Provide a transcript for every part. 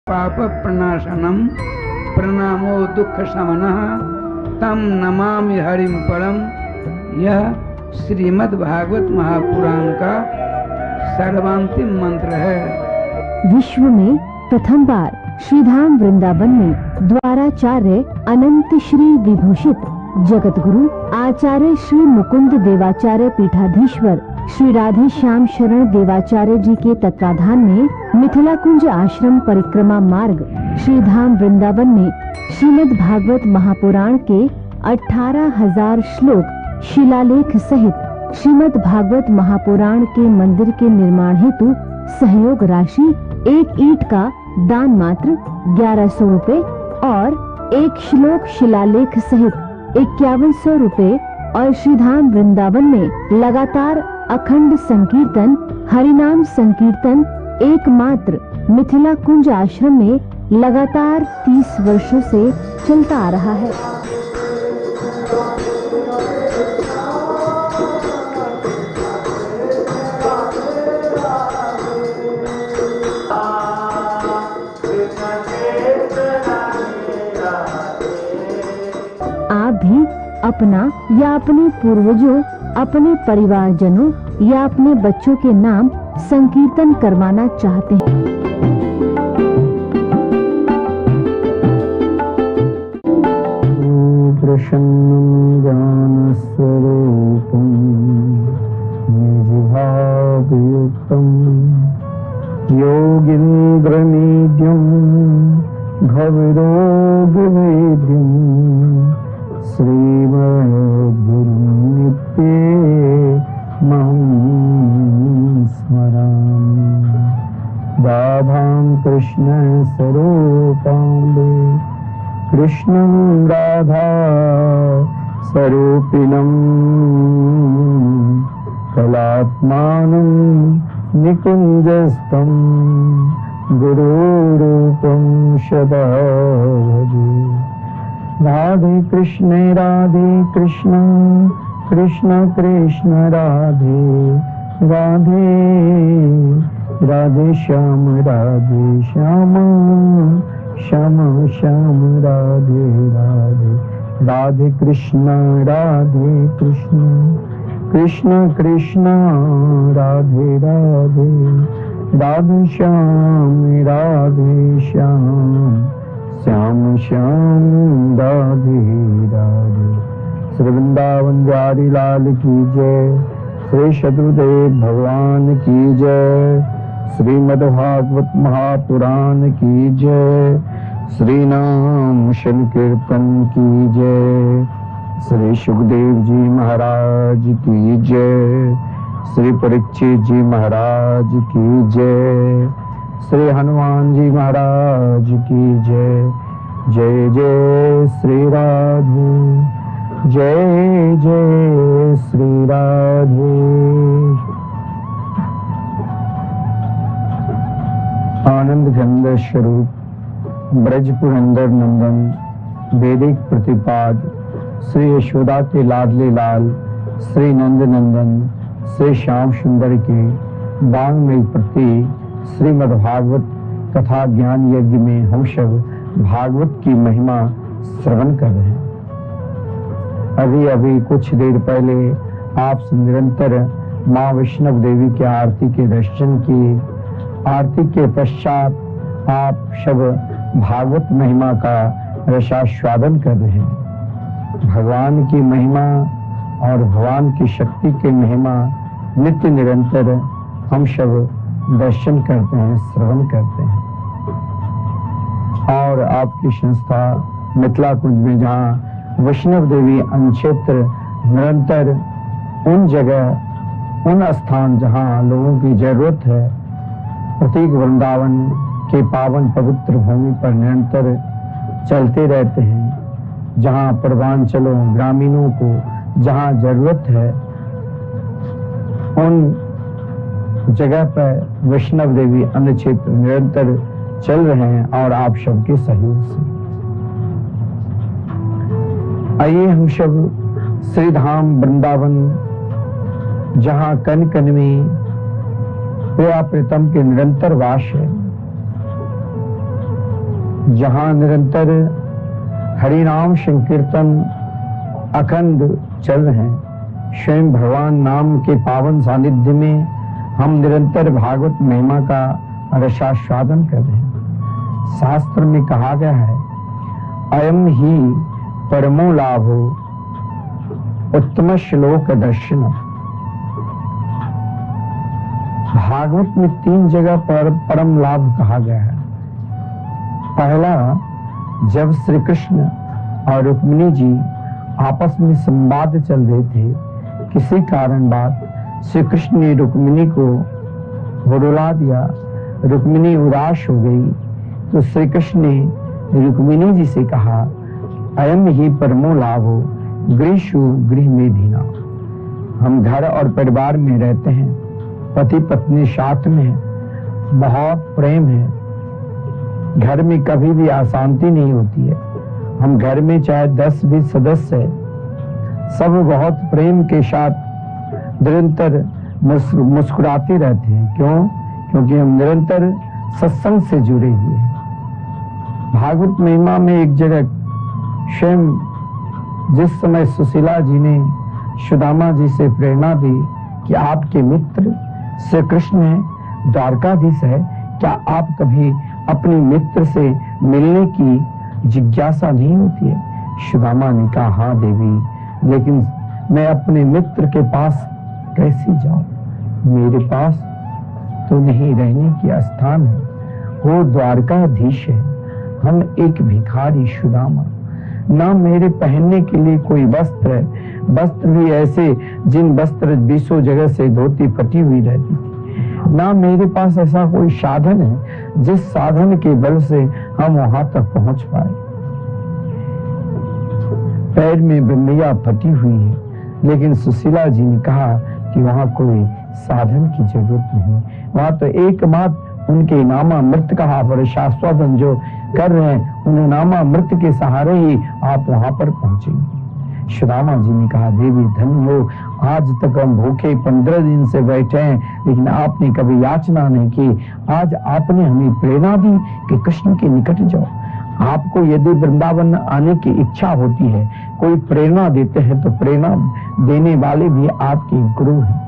पाप प्रणाशनम प्रणामो दुख शमनः तम नमामि हरिम परम। यह श्रीमद् भागवत महापुराण का सर्वांतिम मंत्र है। विश्व में प्रथम बार श्रीधाम वृंदावन में द्वाराचार्य अनंत श्री विभूषित जगत गुरु आचार्य श्री मुकुंद देवाचार्य पीठाधीश्वर श्री राधे श्याम शरण देवाचार्य जी के तत्वाधान में मिथिला कुंज आश्रम परिक्रमा मार्ग श्रीधाम वृंदावन में श्रीमद् भागवत महापुराण के 18,000 श्लोक शिलालेख सहित श्रीमद् भागवत महापुराण के मंदिर के निर्माण हेतु सहयोग राशि एक ईंट का दान मात्र 1100 रुपए और एक श्लोक शिलालेख सहित 5100 रुपए और श्रीधाम वृंदावन में लगातार अखंड संकीर्तन हरिनाम संकीर्तन एकमात्र मिथिला कुंज आश्रम में लगातार 30 वर्षों से चलता आ रहा है। आप भी अपना या अपने पूर्वजों, अपने परिवारजनों या अपने बच्चों के नाम संकीर्तन करवाना चाहते हैं। प्रसन्नं ज्ञानस्वरूपं निजभावयुक्तं योगीन्द्रनित्यं भवरोगवेद्यं श्रीमद्गुरुनित्ये महं स्मरामि। राधां कृष्णस्वरूपां कृष्णं राधा स्वरूपिणं कलात्मानं निकुञ्जस्थं गुरुरूपं सदा भजे। राधे कृष्ण कृष्ण कृष्ण राधे राधे राधे श्याम श्याम श्याम राधे राधे। राधे कृष्ण कृष्ण कृष्ण राधे राधे राधे श्याम श्याम श्याम राधे राधे। श्री वृंदावन बिहारी लाल की जय। श्री शत्रुदेव भगवान की जय। श्रीमद् भागवत महापुराण की जय। श्री नाम संकीर्तन की जय। श्री सुखदेव जी महाराज की जय। श्री परीक्षित जी महाराज की जय। श्री हनुमान जी महाराज की जय। जय जय श्री राधे जय जय श्री राधे। आनंद घंद स्वरूप ब्रज पुरंदर नंदन वैदिक प्रतिपाद श्री यशोदा के लाडले लाल श्री नंद नंदन श्री श्याम सुंदर के वांग्मय प्रति श्रीमद् भागवत कथा ज्ञान यज्ञ में हम सब भागवत की महिमा श्रवण कर रहे हैं। अभी कुछ देर पहले आप निरंतर माँ वैष्णव देवी के आरती के दर्शन किए। आरती के पश्चात आप सब भागवत महिमा का रसास्वादन कर रहे हैं। भगवान की महिमा और भगवान की शक्ति की महिमा नित्य निरंतर हम सब दर्शन करते हैं, श्रवण करते हैं। और आपकी संस्था मिथिला कुंज में जहाँ वैष्णव देवी अनुक्षेत्र निरंतर उन जगह उन स्थान जहाँ लोगों की जरूरत है प्रतीक वृंदावन के पावन पवित्र भूमि पर निरंतर चलते रहते हैं। जहाँ पूर्वांचलों ग्रामीणों को जहाँ जरूरत है उन जगह पर वैष्णव देवी अन्य क्षेत्र निरंतर चल रहे हैं और आप सबके सहयोग से। आइए हम सब श्रीधाम वृंदावन जहाँ कन कन में प्रिया प्रीतम के निरंतर वास है जहां निरंतर हरि नाम संकीर्तन अखंड चल रहे हैं। स्वयं भगवान नाम के पावन सानिध्य में हम निरंतर भागवत महिमा का रसास्वादन कर रहे हैं। शास्त्र में कहा गया है, अयम ही परमो लाभो उत्तम श्लोक दर्शन। भागवत में 3 जगह पर परम लाभ कहा गया है। पहला, जब श्री कृष्ण और रुक्मिणी जी आपस में संवाद चल रहे थे, किसी कारण बाद श्री कृष्ण ने रुक्मिणी को रुला दिया, रुक्मिणी उदास हो गई, तो श्री कृष्ण ने रुक्मिणी जी से कहा, अयम ही परमो लाभो गृहेषु गृह में धीना। हम घर और परिवार में रहते हैं, पति पत्नी साथ में है, बहुत प्रेम है, घर में कभी भी अशांति नहीं होती है। हम घर में चाहे 10-20 सदस्य है, सब बहुत प्रेम के साथ निरंतर मुस्कुराते रहते हैं। क्यों? क्योंकि हम निरंतर सत्संग से जुड़े हुए हैं। भागवत महिमा में एक जगह स्वयं जिस समय सुशीला जी ने सुदामा जी से प्रेरणा दी कि आपके मित्र श्री कृष्ण है, द्वारकाधीश है, क्या आप कभी अपने मित्र से मिलने की जिज्ञासा नहीं होती है? सुदामा ने कहा, हाँ देवी, लेकिन मैं अपने मित्र के पास कैसे जाऊं? मेरे पास तो नहीं रहने की स्थान है, वो द्वारकाधीश है, हम एक भिखारी सुदामा, ना मेरे पहनने के लिए कोई वस्त्र है, वस्त्र भी ऐसे जिन वस्त्र 20 जगह से धोती फटी हुई रहती थी, ना मेरे पास ऐसा कोई साधन है जिस साधन के बल से हम वहां तक पहुंच पाए। पैर में बिंदिया फटी हुई है, लेकिन सुशीला जी ने कहा कि वहां कोई साधन की जरूरत नहीं, वहां तो एकमात्र उनके नामामृत का आस्वादन जो कर रहे हैं, उन्हें नामामृत के सहारे ही आप वहां पर पहुंचेंगे। सुदामा जी ने कहा, देवी धन्य हो, आज तक हम भूखे 15 दिन से बैठे हैं, लेकिन आपने कभी याचना नहीं की। आज आपने हमें प्रेरणा दी कि कृष्ण के निकट जाओ। आपको यदि वृंदावन आने की इच्छा होती है, कोई प्रेरणा देते हैं, तो प्रेरणा देने वाले भी आपके गुरु हैं,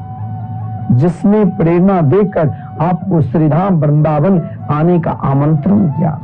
जिसने प्रेरणा देकर आपको श्रीधाम वृंदावन आने का आमंत्रण किया,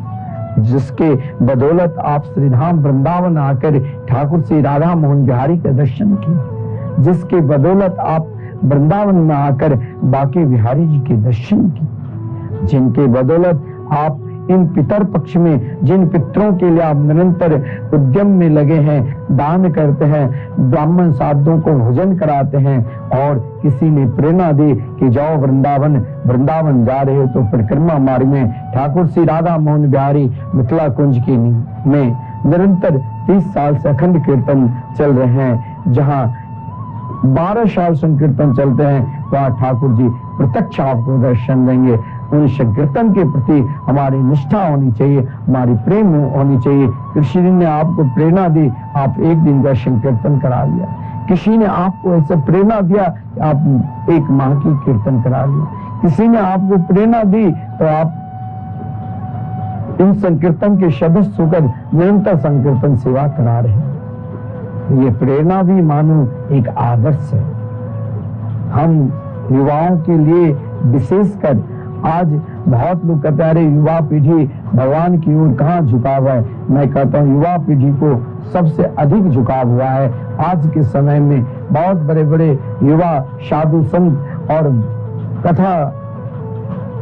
जिसके बदौलत आप श्रीधाम वृंदावन आकर ठाकुर श्री राधा मोहन बिहारी का दर्शन किए, जिसके बदौलत आप वृंदावन में आकर बांके बिहारी जी के दर्शन किए, जिनके बदौलत आप इन पितर पक्ष में जिन पितरों के लिए आप निरंतर उद्यम में लगे हैं, दान करते हैं, ब्राह्मण साधुओं को भोजन कराते हैं, और किसी ने प्रेरणा दी कि जाओ वृंदावन जा रहे हो तो परिक्रमा मार्ग में ठाकुर श्री राधा मोहन बिहारी मिथिला कुंज की में निरंतर 30 साल से अखंड कीर्तन चल रहे हैं, जहां 12 साल संकीर्तन चलते हैं, वहां ठाकुर जी प्रत्यक्ष आपको दर्शन देंगे। उन संकीर्तन के प्रति हमारी निष्ठा होनी चाहिए, हमारी प्रेम होनी चाहिए। किसी ने आपको प्रेरणा दी, आप एक दिन का संकीर्तन करा लिया, किसी ने आपको ऐसे प्रेरणा दिया आप 1 माह की कीर्तन करा लिया, किसी ने आपको प्रेरणा दी तो आप इन संकीर्तन के सदस्य होकर निरंतर संकीर्तन सेवा करा रहे हैं। ये प्रेरणा भी मानो एक आदर्श है। हम युवाओं के लिए विशेषकर आज बहुत लोग कहते हैं, अरे युवा पीढ़ी भगवान की ओर कहाँ झुकाव है। मैं कहता हूँ युवा पीढ़ी को सबसे अधिक झुकाव हुआ है। आज के समय में बहुत बड़े बड़े युवा साधु संत और कथा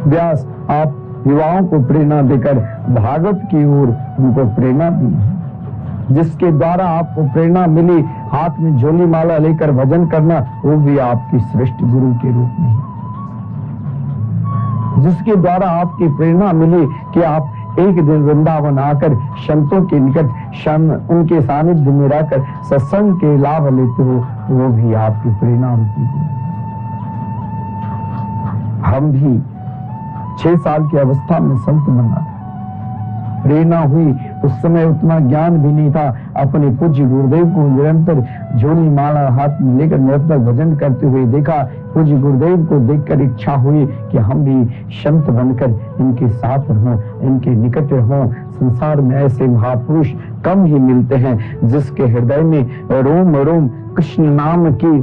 व्यास आप युवाओं को प्रेरणा देकर भागवत की ओर उनको प्रेरणा दी है, जिसके द्वारा आपको प्रेरणा मिली हाथ में झोली माला लेकर भजन करना, वो भी आपकी श्रेष्ठ गुरु के रूप में, जिसके द्वारा आपकी प्रेरणा मिली कि आप एक दिन वृंदावन आकर संतों के निकट उनके सानिध्य में रहकर सत्संग के लाभ लेते हो, वो भी आपकी प्रेरणा होती है। हम भी 6 साल की अवस्था में संत बना, प्रेरणा हुई। उस समय उतना ज्ञान भी नहीं था। अपने पूज्य गुरुदेव को निरंतर झोली माला हाथ में लेकर निरंतर भजन करते हुए देखा। पूज्य गुरुदेव को देखकर इच्छा हुई कि हम भी संत बनकर इनके साथ रहूं, इनके निकट रहूं। संसार में ऐसे महापुरुष कम ही मिलते हैं जिसके हृदय में रोम रोम कृष्ण नाम की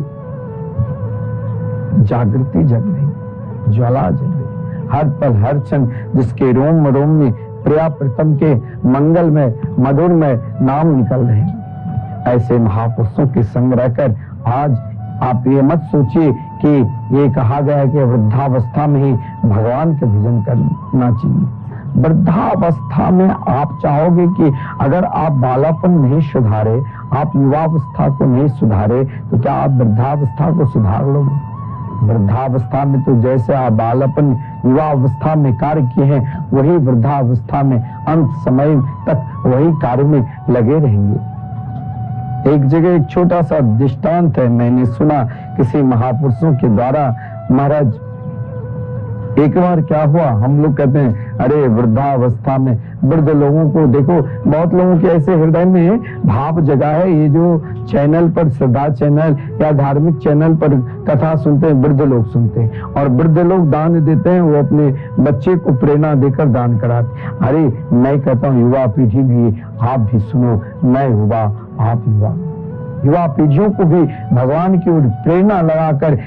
जागृति जग रही, ज्वाला जग रही, हर पल हर क्षण जिसके रोम रोम में प्रिया प्रीतम के मंगल में मधुर में नाम निकल रहे हैं। ऐसे महापुरुषों के संग रहकर आज आप ये मत सोचिए कि ये कहा गया है कि वृद्धावस्था में ही भगवान के भजन करना चाहिए। वृद्धावस्था में आप चाहोगे कि अगर आप बालापन नहीं सुधारे, आप युवावस्था को नहीं सुधारे, तो क्या आप वृद्धावस्था को सुधार लोगे? वृद्धावस्था में तो जैसे आप बालापन युवावस्था में कार्य किए हैं, वही वृद्धावस्था में अंत समय तक वही कार्य में लगे रहेंगे। एक जगह एक छोटा सा दृष्टांत है, मैंने सुना किसी महापुरुषों के द्वारा। महाराज, एक बार क्या हुआ, हम लोग कहते हैं अरे वृद्धावस्था में वृद्ध लोगों को देखो, बहुत लोगों के ऐसे हृदय में भाव जगा है। ये जो चैनल पर, श्रद्धा चैनल या धार्मिक चैनल पर कथा सुनते हैं, वृद्ध लोग सुनते हैं और वृद्ध लोग दान देते हैं, वो अपने बच्चे को प्रेरणा देकर दान कराते हैं। अरे मैं कहता हूँ युवा पीढ़ी भी, आप भी सुनो, मैं युवा आप युवा, युवा पीढ़ियों को भी भगवान की ओर प्रेरणा लगाकर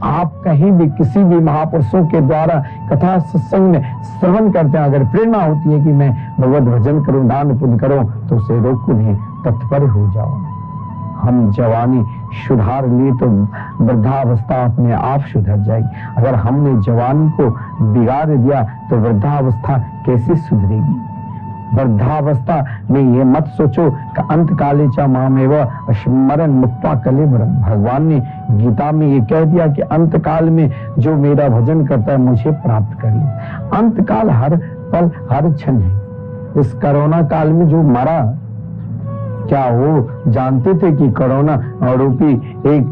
आप कहीं भी किसी भी महापुरुषों के द्वारा कथा सत्संग में श्रवण करते हैं, अगर प्रेरणा होती है कि मैं भगवत भजन करूं, दान पुण्य करूं, तो उसे रोको नहीं, तत्पर हो जाओ। हम जवानी सुधार लिए तो वृद्धावस्था अपने आप सुधर जाएगी। अगर हमने जवानी को बिगाड़ दिया तो वृद्धावस्था कैसे सुधरेगी? वृद्धावस्था में ये मत सोचो कि अंत काले चा मामेव स्मरण मुक्ता कलेवरम। भगवान ने गीता में ये कह दिया कि अंत काल में जो मेरा भजन करता है मुझे प्राप्त कर ले। अंत काल हर पल हर क्षण है। इस कोरोना काल में जो मरा, क्या वो जानते थे कि कोरोना रूपी एक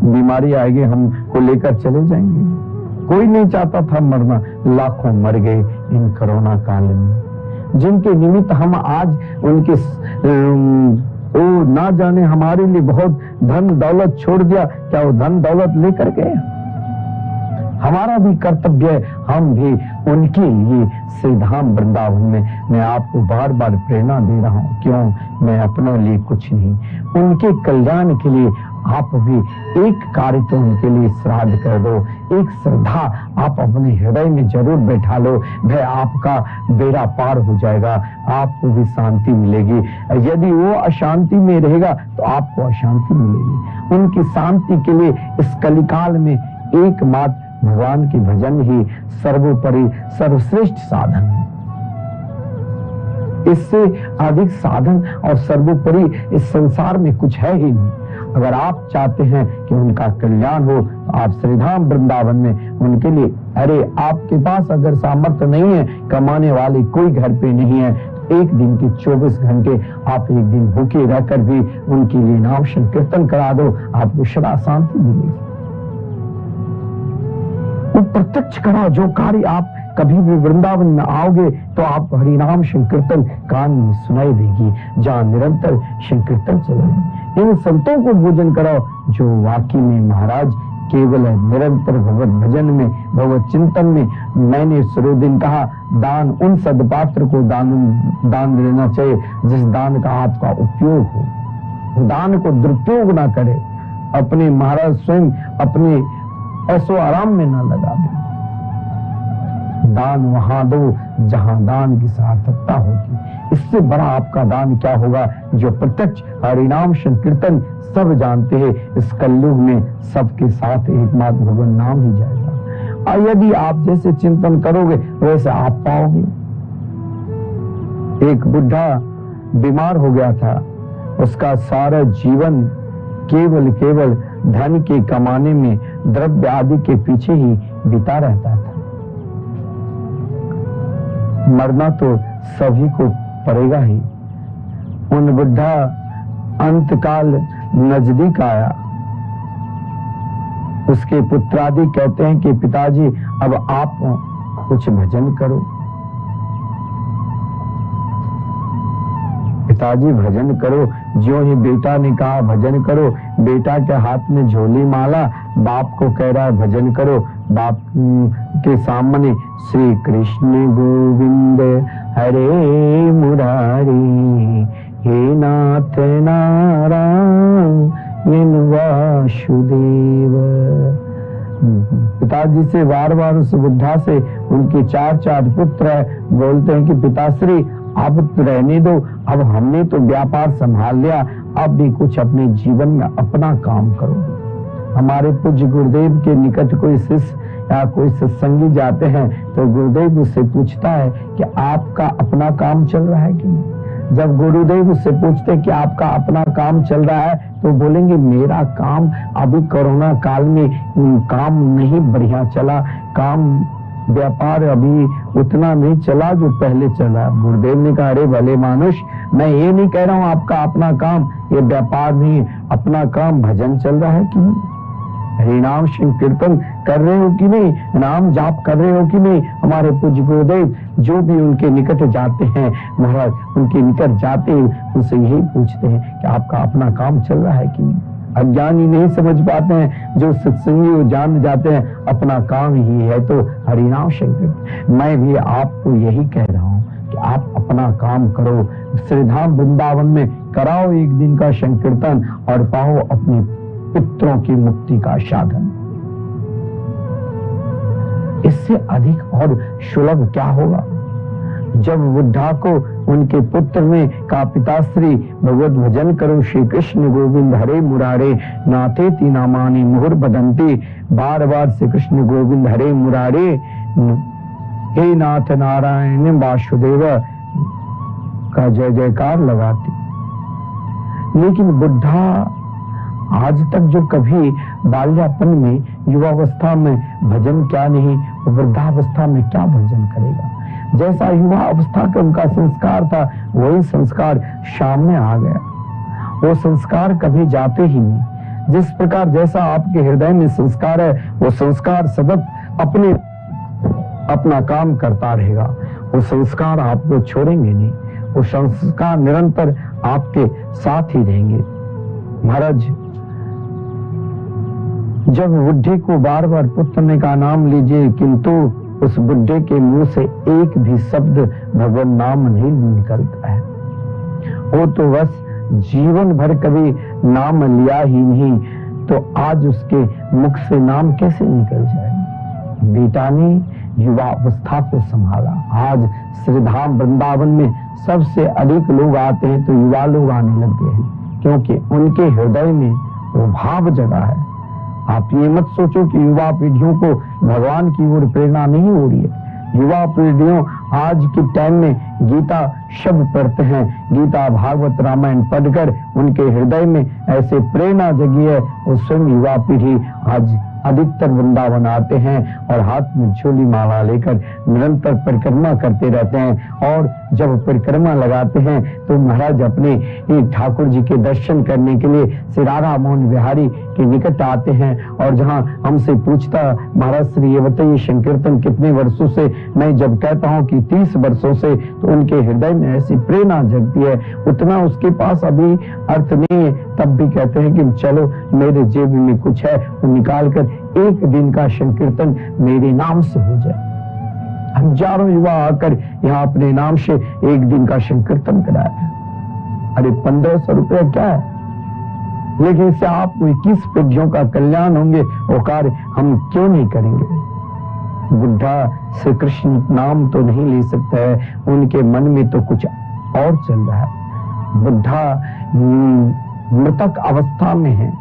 बीमारी आएगी, हमको लेकर चले जाएंगे? कोई नहीं चाहता था मरना, लाखों मर गए इन कोरोना काल में, जिनके निमित्त हम आज उनके वो ना जाने हमारे लिए बहुत धन दौलत छोड़ दिया। क्या वो धन दौलत लेकर गए? हमारा भी कर्तव्य है, हम भी उनके लिए श्री धाम वृंदावन में मैं आपको बार बार प्रेरणा दे रहा हूँ। क्यों? मैं अपने लिए कुछ नहीं, उनके कल्याण के लिए आप भी एक कार्य तो उनके लिए श्राद्ध कर दो, एक श्रद्धा आप अपने हृदय में जरूर बैठा लो। वह आपका बेड़ा पार हो जाएगा, आपको भी शांति मिलेगी। यदि वो अशांति में रहेगा तो आपको अशांति मिलेगी। उनकी शांति के लिए इस कलिकाल में एकमात्र भगवान की भजन ही सर्वोपरि सर्वश्रेष्ठ साधन है। इससे अधिक साधन और सर्वोपरि इस संसार में कुछ है ही नहीं। अगर आप चाहते हैं कि उनका कल्याण हो तो आप श्रीधाम वृंदावन में उनके लिए, अरे आपके पास अगर सामर्थ्य नहीं है, कमाने वाले कोई घर पे नहीं है, एक दिन के 24 घंटे आप एक दिन भूखे रहकर भी उनके लिए नाम संकीर्तन करा दो, आपको सदा शांति मिलेगी। वो प्रत्यक्ष करा जो कार्य आप कभी भी वृंदावन में आओगे तो आप हरिनाम संकीर्तन कान में सुनाई देगी, जहाँ निरंतर संकीर्तन चल रहे हैं। इन संतों को भोजन कराओ जो वाकई में महाराज केवल निरंतर भगवत भजन में, भगवत चिंतन में। मैंने शुरू दिन कहा, दान उन सदपात्र को दान देना चाहिए जिस दान का आपका उपयोग हो, दान को दुरुपयोग ना करे, अपने महाराज स्वयं अपने ऐसो आराम में ना लगा दे। दान वहां दो जहां दान की सार्थकता होगी। इससे बड़ा आपका दान क्या होगा? जो प्रत्यक्ष हरिनाम संकीर्तन सब जानते हैं, इस कलयुग में सबके साथ एकमात्र भगवान नाम ही जाएगा। और यदि आप जैसे चिंतन करोगे वैसे आप पाओगे। एक बुढ़ा बीमार हो गया था, उसका सारा जीवन केवल धन के कमाने में, द्रव्य आदि के पीछे ही बीता रहता था। मरना तो सभी को पड़ेगा ही। उन बुढ़ा अंतकाल नजदीक आया, उसके पुत्रादि कहते हैं कि पिताजी अब आप कुछ भजन करो। पिताजी भजन करो। ज्यों ही बेटा ने कहा भजन करो, बेटा के हाथ में झोली माला, बाप को कह रहा है भजन करो। बाप के सामने श्री कृष्ण गोविंद हरे मुरारी, हे नाथ नारायण वासुदेव। पिताजी से बार बार उस बुढ़ा से उनके चार पुत्र बोलते हैं कि पिताश्री अब रहने दो, अब हमने तो व्यापार संभाल लिया, अब भी कुछ अपने जीवन में अपना काम करो। हमारे पूज्य गुरुदेव के निकट कोई शिष्य या कोई सत्संगी जाते हैं तो गुरुदेव उससे पूछता है कि आपका अपना काम चल रहा है कि नहीं। जब गुरुदेव उससे पूछते हैं कि आपका अपना काम चल रहा है तो बोलेंगे मेरा काम अभी कोरोना काल में काम नहीं बढ़िया चला, काम व्यापार अभी उतना नहीं चला जो पहले चला। गुरुदेव ने कहा अरे भले मानुष, मैं ये नहीं कह रहा हूँ आपका अपना काम ये व्यापार नहीं, अपना काम भजन चल रहा है कि नहीं, हरिनाम संकीर्तन कर रहे हो कि नहीं, नाम जाप कर रहे हो कि नहीं। हमारे पूज्य गुरुदेव जो भी उनके निकट जाते हैं महाराज, उनके निकट जाते उनसे यही पूछते हैं कि आपका अपना काम चल रहा है कि नहीं। अज्ञानी नहीं समझ पाते हैं, जो सत्संगी वो जान जाते हैं अपना काम ही है तो हरिनाम संकीर्तन। मैं भी आपको यही कह रहा हूँ कि आप अपना काम करो, श्रीधाम वृंदावन में कराओ एक दिन का संकीर्तन और पाओ अपने पितरों की मुक्ति का साधन। इससे अधिक और सुलभ क्या होगा। जब बुद्धा को उनके पुत्र ने कहा पिताश्री भगवत भजन करो, श्री कृष्ण गोविंद हरे मुरारे नाथे ती नामानि मुहुर बदंती, बार बार श्री कृष्ण गोविंद हरे मुरारे हे नाथ नारायण वासुदेव का जय जयकार लगाती। लेकिन बुद्धा आज तक जो कभी बाल्यापन में युवावस्था में भजन क्या नहीं, वृद्धावस्था में क्या भजन करेगा। जैसा युवा अवस्था का उनका संस्कार था वही संस्कार सामने आ गया, वो संस्कार कभी जाते ही नहीं। जिस प्रकार जैसा आपके हृदय में संस्कार है वो संस्कार सतत अपना काम करता रहेगा, वो संस्कार आपको छोड़ेंगे नहीं, वो संस्कार निरंतर आपके साथ ही रहेंगे। महाराज जब बुढ़े को बार बार पुत्र ने का नाम लीजिए किंतु उस बुढ़े के मुंह से एक भी शब्द भगवान नाम नहीं निकलता है, वो तो बस जीवन भर कभी नाम लिया ही नहीं, तो आज उसके मुख से नाम कैसे निकल जाएगा। बेटा ने युवा अवस्था को संभाला। आज श्रीधाम वृंदावन में सबसे अधिक लोग आते हैं तो युवा लोग आने लग गए हैं, क्योंकि उनके हृदय में वो भाव जगा है। आप ये मत सोचो कि युवा पीढ़ियों को भगवान की ओर प्रेरणा नहीं हो रही है। युवा पीढ़ियों आज के टाइम में गीता शब्द पढ़ते हैं, गीता भागवत रामायण पढ़कर उनके हृदय में ऐसे प्रेरणा जगी है। उस स्वयं युवा पीढ़ी आज अधिकतर वृंदावन आते हैं और हाथ में झोली माला लेकर निरंतर परिक्रमा करते रहते हैं। और जब परिक्रमा लगाते हैं तो महाराज अपने ठाकुर जी के दर्शन करने के लिए श्री राधा मोहन बिहारी के निकट आते हैं। और जहां हमसे पूछता महाराज श्री ये बताइए संकीर्तन कितने वर्षों से, मैं जब कहता हूं कि 30 वर्षों से, तो उनके हृदय में ऐसी प्रेरणा जगती है। उतना उसके पास अभी अर्थ नहीं है, तब भी कहते हैं कि चलो मेरे जेब में कुछ है वो निकाल कर एक दिन का संकीर्तन मेरे नाम से हो जाए। हजारों युवा आकर यहाँ अपने नाम से एक दिन का संकीर्तन कराया। अरे 1500 रुपया क्या है, लेकिन इससे आपको 21 पीढ़ियों का कल्याण होंगे, वो कार्य हम क्यों नहीं करेंगे। बुद्धा श्री कृष्ण नाम तो नहीं ले सकता है, उनके मन में तो कुछ और चल रहा है। बुद्धा मृतक अवस्था में है,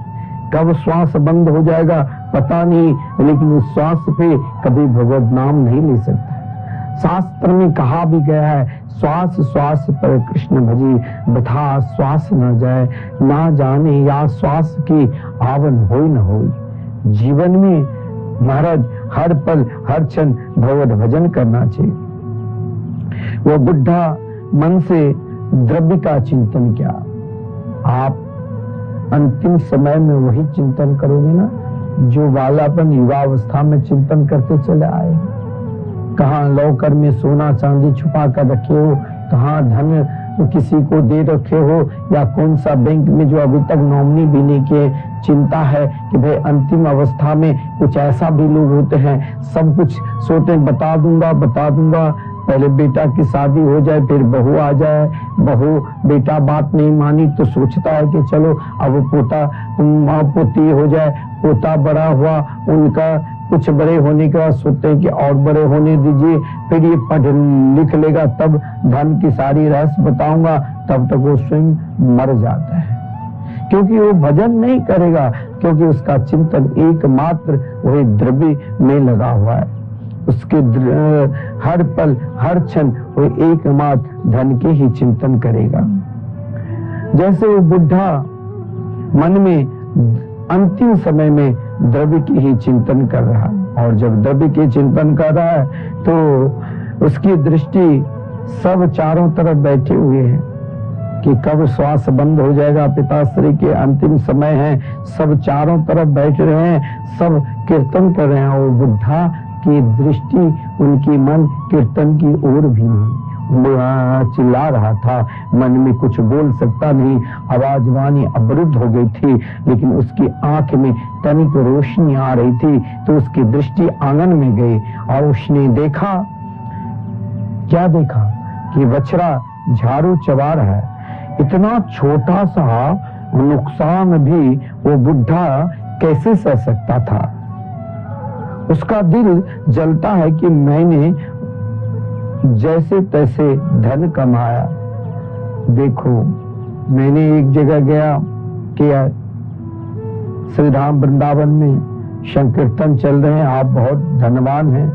कब श्वास बंद हो जाएगा पता नहीं, लेकिन उस श्वास पे कभी भगवत नाम नहीं ले सकता। शास्त्र में कहा भी गया है श्वास श्वास पर कृष्ण भजी, बथा श्वास न जाए ना जाने या श्वास की आवन होई न होई। जीवन में महाराज हर पल हर क्षण भगवत भजन करना चाहिए। वो बुढ़ा मन से द्रव्य का चिंतन क्या, आप अंतिम समय में वही चिंतन करोगे ना जो बालापन युवावस्था में चिंतन करते चले आए। कहाँ लौकर में सोना चांदी छुपा कर रखे हो, कहाँ धन तो किसी को दे रखे हो, या कौन सा बैंक में जो अभी तक नॉमिनी भी नहीं किए, चिंता है कि भाई अंतिम अवस्था में कुछ ऐसा भी लोग होते हैं, सब कुछ सोचते हैं बता दूंगा, पहले बेटा की शादी हो जाए, फिर बहू आ जाए, बहू बेटा बात नहीं मानी तो सोचता है कि चलो अब पोता पोती हो जाए, पोता बड़ा हुआ, उनका कुछ बड़े होने के बाद सोचते हैं कि और बड़े होने दीजिए, फिर ये पढ़ लिख लेगा तब धन की सारी रहस्य बताऊंगा, तब तक वो स्वयं मर जाता है, क्योंकि वो भजन नहीं करेगा, क्योंकि उसका चिंतन एकमात्र वही द्रव्य में लगा हुआ है। उसके हर पल हर क्षण वो एकमात्र धन के ही चिंतन करेगा। जैसे वो बुढ़ा मन में अंतिम समय में द्रव्य की ही चिंतन कर रहा, और जब द्रव्य के चिंतन कर रहा है तो उसकी दृष्टि सब चारों तरफ बैठे हुए हैं कि कब श्वास बंद हो जाएगा, पिताश्री के अंतिम समय है, सब चारों तरफ बैठ रहे हैं, सब कीर्तन कर रहे हैं। वो बुढ़ा की दृष्टि, उनकी मन कीर्तन की ओर भी नहीं, चिल्ला रहा था, मन में कुछ बोल सकता नहीं, आवाज वाणी अवरुद्ध हो गई थी, लेकिन उसकी आंख में तनिक रोशनी आ रही थी, तो उसकी दृष्टि आंगन में गई और उसने देखा, क्या देखा कि बछड़ा झाड़ू चबा रहा है। इतना छोटा सा नुकसान भी वो बुढ़ा कैसे सह सकता था। उसका दिल जलता है कि मैंने जैसे तैसे धन कमाया। देखो, मैंने एक जगह गया किया, श्री धाम वृंदावन में संकीर्तन चल रहे हैं, आप बहुत धनवान हैं,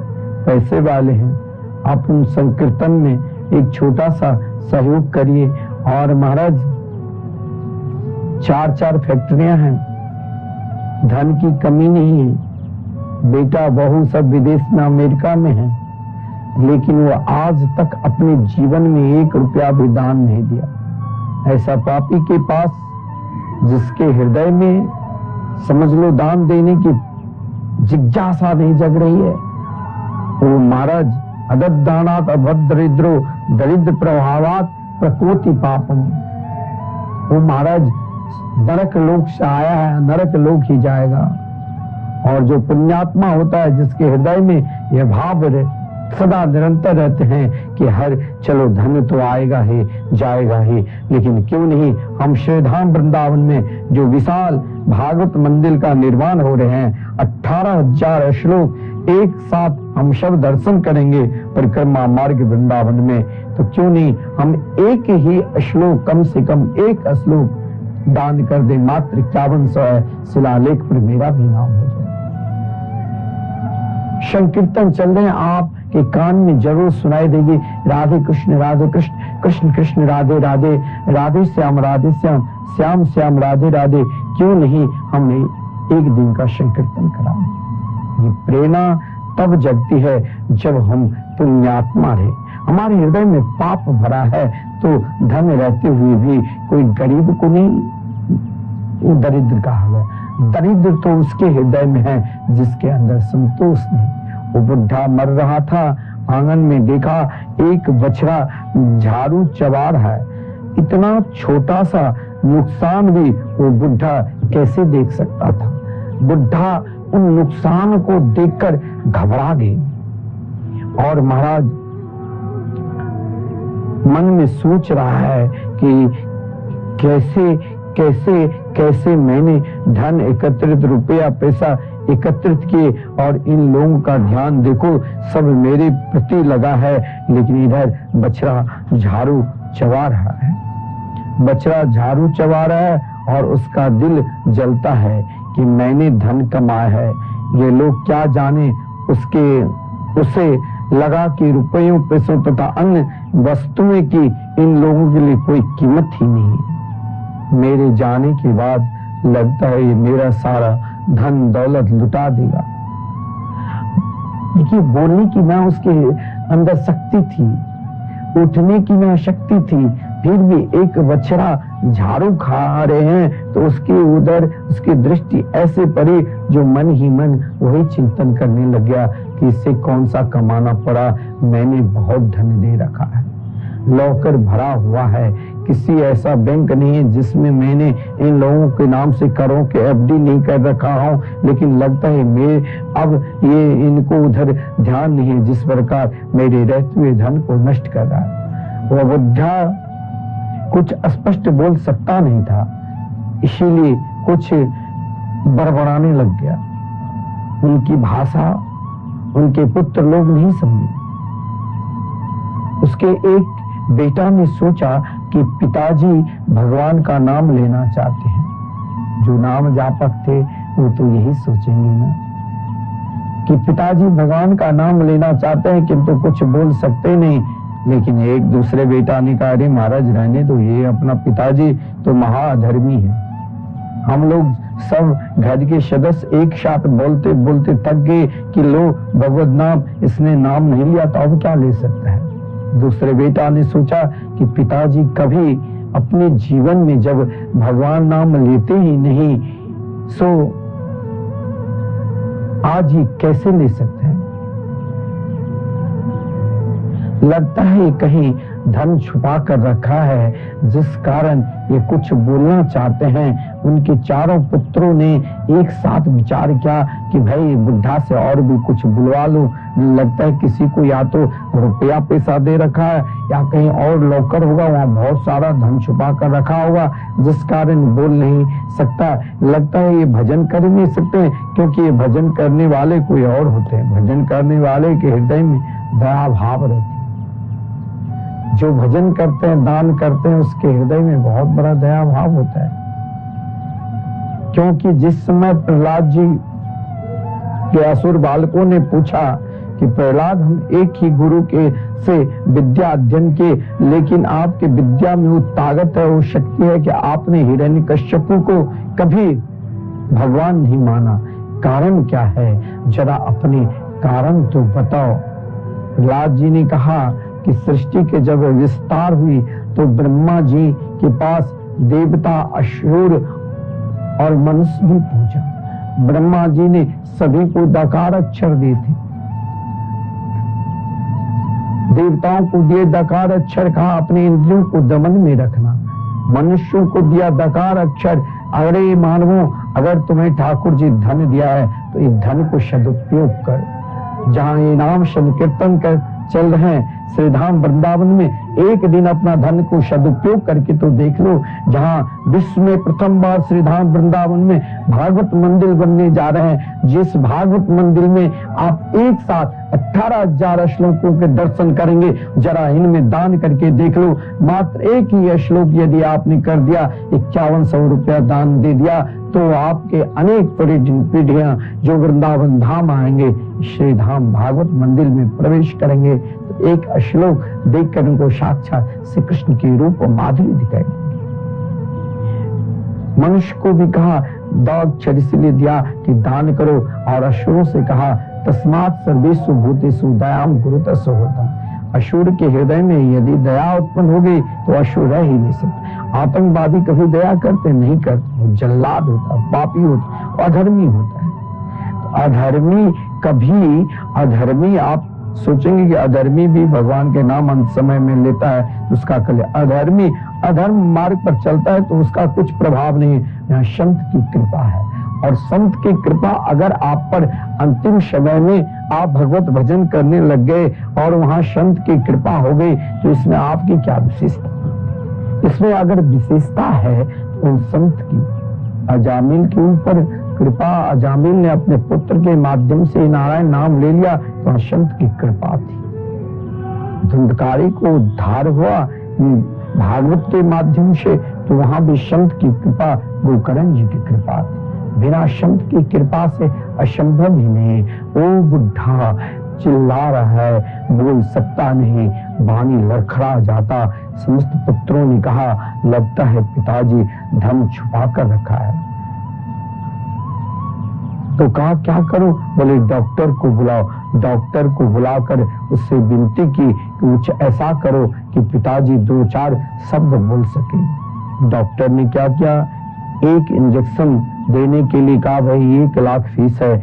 पैसे वाले हैं, आप उन संकीर्तन में एक छोटा सा सहयोग करिए। और महाराज 4 फैक्ट्रियां हैं, धन की कमी नहीं है, बेटा बहू सब विदेश में अमेरिका में है, लेकिन वो आज तक अपने जीवन में 1 रुपया भी दान नहीं दिया। ऐसा पापी के पास जिसके हृदय में समझ लो दान देने की जिज्ञासा नहीं जग रही है, वो महाराज अददानात अभद्रिद्रो दरिद्र प्रभावात प्रकोटि पापम, वो महाराज नरक लोक से आया है, नरक लोक ही जाएगा। और जो पुण्यात्मा होता है, जिसके हृदय में यह भाव सदा निरंतर रहते हैं कि हर चलो धन तो आएगा ही जाएगा ही, लेकिन क्यों नहीं हम श्रीधाम वृंदावन में जो विशाल भागवत मंदिर का निर्माण हो रहे हैं, 18,000 श्लोक एक साथ हम सब दर्शन करेंगे परिक्रमा मार्ग वृंदावन में, तो क्यों नहीं हम एक ही श्लोक, कम से कम एक श्लोक दान कर दे, मात्र 5100 है, शिलालेख पर मेरा भी नाम हो जाए। संकीर्तन चल रहे हैं, आप के कान में जरूर सुनाई देगी राधे कृष्ण कृष्ण कृष्ण राधे राधे, राधे श्याम श्याम श्याम राधे राधे। क्यों नहीं हमने एक दिन का संकीर्तन करा। ये प्रेरणा तब जगती है जब हम पुण्यात्मा रहे। हमारे हृदय में पाप भरा है तो धन रहते हुए भी कोई गरीब को नहीं दरिद्र कहा गया। दरिद्र तो उसके हृदय में है जिसके अंदर संतोष नहीं। वो बुढ़ा मर रहा था, आंगन में देखा एक बछड़ा झाड़ू चबा रहा है। इतना छोटा सा नुकसान भी वो बुढ़ा कैसे देख सकता था। बुढ़ा उन नुकसान को देखकर घबरा गए और महाराज मन में सोच रहा है कि कैसे कैसे कैसे मैंने धन एकत्रित, रुपया पैसा एकत्रित किए और इन लोगों का ध्यान देखो सब मेरे प्रति लगा है, लेकिन इधर बछड़ा झाड़ू चबा रहा है। बछड़ा झाड़ू चबा रहा है और उसका दिल जलता है कि मैंने धन कमाया है, ये लोग क्या जाने उसे लगा कि रुपयों पैसों तथा अन्य वस्तुएं की इन लोगों के लिए कोई कीमत ही नहीं। मेरे जाने के बाद लगता है ये मेरा सारा धन दौलत लुटा देगा। देखिए, बोलने की ना उसके अंदर शक्ति थी, उठने की ना शक्ति थी, फिर भी एक बछड़ा झाड़ू खा रहे हैं तो उसकी दृष्टि ऐसे पड़ी जो मन ही मन वही चिंतन करने लग गया कि इससे कौन सा कमाना पड़ा, मैंने बहुत धन दे रखा है। लॉकर भरा हुआ है, किसी ऐसा बैंक नहीं है जिसमें मैंने इन लोगों के नाम से करों के एफडी नहीं कर रखा हूं, लेकिन लगता है अब ये इनको उधर ध्यान नहीं है जिस प्रकार मेरे रहते हुए धन को नष्ट कर रहा है। वह बुद्धा कुछ स्पष्ट बोल सकता नहीं था, इसीलिए कुछ बड़बड़ाने लग गया। उनकी भाषा उनके पुत्र लोग नहीं समझे। उसके एक बेटा ने सोचा कि पिताजी भगवान का नाम लेना चाहते हैं। जो नाम जापक थे वो तो यही सोचेंगे ना कि पिताजी भगवान का नाम लेना चाहते हैं किंतु कुछ बोल सकते नहीं। लेकिन एक दूसरे बेटा ने कहा, अरे महाराज रहने दो, ये अपना पिताजी तो महाअधर्मी है। हम लोग सब घर के सदस्य एक साथ बोलते बोलते थक गए कि लो भगवत नाम, इसने नाम नहीं लिया तो अब क्या ले सकता है। दूसरे बेटा ने सोचा कि पिताजी कभी अपने जीवन में जब भगवान नाम लेते ही नहीं, सो आज ही कैसे ले सकते हैं। लगता है कहीं धन छुपा कर रखा है जिस कारण ये कुछ बोलना चाहते हैं। उनके चारों पुत्रों ने एक साथ विचार किया कि भाई बुढ़ा से और भी कुछ बुलवा लो। लगता है किसी को या तो रुपया पैसा दे रखा है या कहीं और लॉकर होगा, वहां बहुत सारा धन छुपा कर रखा होगा जिस कारण बोल नहीं सकता। लगता है ये भजन कर नहीं सकते क्योंकि ये भजन करने वाले कोई और होते हैं। भजन करने वाले के हृदय में दया भाव रहती है। जो भजन करते हैं, दान करते हैं, उसके हृदय में बहुत बड़ा दया भाव होता है। क्योंकि जिस समय प्रहलाद जी के असुर बालकों ने पूछा कि प्रहलाद हम एक ही गुरु के से विद्या अध्ययन के, लेकिन आपके विद्या में वो ताकत है, वो शक्ति है कि आपने हिरण्यकश्यपु को कभी भगवान नहीं माना। कारण क्या है, जरा अपने कारण तो बताओ। प्रहलाद जी ने कहा कि सृष्टि के जब विस्तार हुई तो ब्रह्मा जी के पास देवता, असुर और मनुष्य भी पहुंचा। ब्रह्मा जी ने सभी को दकार अक्षर दिए थे। देवताओं को दिए दकार अक्षर, कहा अपने इंद्रियों को दमन में रखना। मनुष्यों को दिया दकार अक्षर, अरे मानवों, अगर तुम्हें ठाकुर जी धन दिया है तो इस धन को सदुपयोग कर। जहां ये नाम संकीर्तन कर चल रहे हैं श्रीधाम वृंदावन में, एक दिन अपना धन को सदुपयोग करके तो देख लो। जहां विश्व में प्रथम बार श्रीधाम वृंदावन में भागवत मंदिर बनने जा रहे हैं, जिस भागवत मंदिर में आप एक साथ 18,000 श्लोकों के दर्शन करेंगे, जरा इनमें दान करके देख लो। मात्र एक ही श्लोक यदि आपने कर दिया, 5100 रुपया दान दे दिया, तो आपके अनेक पीढ़ियां जो वृंदावन धाम आएंगे, श्री धाम भागवत मंदिर में प्रवेश करेंगे, तो एक श्लोक देखकर उनको साक्षात श्री कृष्ण के रूप और माधुरी दिखाई देंगे। मनुष्य को भी कहा दक्षर इसलिए दिया कि दान करो, और असुरों से कहा तस्मात् सर्वेषु भूतेषु दयाम कुरुत सुहृदम्। असुर के हृदय में यदि दया उत्पन्न हो गई तो असुर रह ही नहीं सकते। आतंकवादी कभी दया करते नहीं करते, वो जल्लाद होता है, पापी होता है, अधर्मी होता है। तो अधर्मी कभी अधर्मी, आप सोचेंगे कि अधर्मी भी भगवान के नाम अंत समय में लेता है तो उसका कल्याण। अधर्मी अधर्म मार्ग पर चलता है तो उसका कुछ प्रभाव नहीं है। यहाँ संत की कृपा है, और संत की कृपा अगर आप पर अंतिम समय में आप भगवत भजन करने लग गए और वहां संत की कृपा हो गई, तो इसमें आपकी क्या विशेषता? इसमें अगर विशेषता है तो संत की। अजामिल के ऊपर कृपा, अजामिल ने अपने पुत्र के माध्यम से नारायण नाम ले लिया तो संत की कृपा थी। धुंधकारी को उद्धार हुआ भागवत के माध्यम से, तो वहां भी संत की कृपा, गोकर्ण जी की कृपा थी। बिना संत की कृपा से असंभव ही नहीं। ओ बुढ़ा चिल्ला रहा है, बोल सकता नहीं, वाणी लड़खड़ा जाता। समस्त पुत्रों ने कहा लगता है पिताजी धन छुपा कर रखा है। तो कहा क्या करो? बोले डॉक्टर को बुलाओ। डॉक्टर को बुलाकर उससे विनती की कि कुछ ऐसा करो कि पिताजी 2-4 शब्द बोल सके। डॉक्टर ने क्या किया, एक इंजेक्शन देने के लिए कहा भाई 1 लाख फीस है,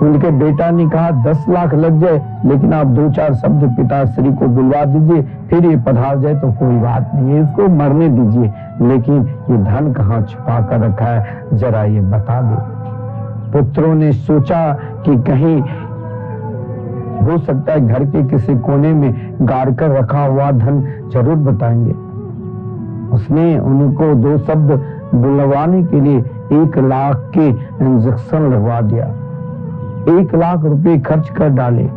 उनके बेटा ने कहा 10 लाख लग जाए, लेकिन आप 2-4 शब्द पिताश्री को बुलवा दीजिए, फिर ये पधार जाए तो कोई बात नहीं है, इसको मरने दीजिए, लेकिन ये धन कहाँ छुपा कर रखा है, जरा ये बता दे। पुत्रों ने सोचा कि कहीं हो सकता है घर के किसी कोने में गाड़ कर रखा हुआ धन जरूर बताएंगे। उसने उनको 2 शब्द बुलवाने के लिए 1 लाख के इंजेक्शन लगवा दिया, 1 लाख रुपए खर्च कर डाले।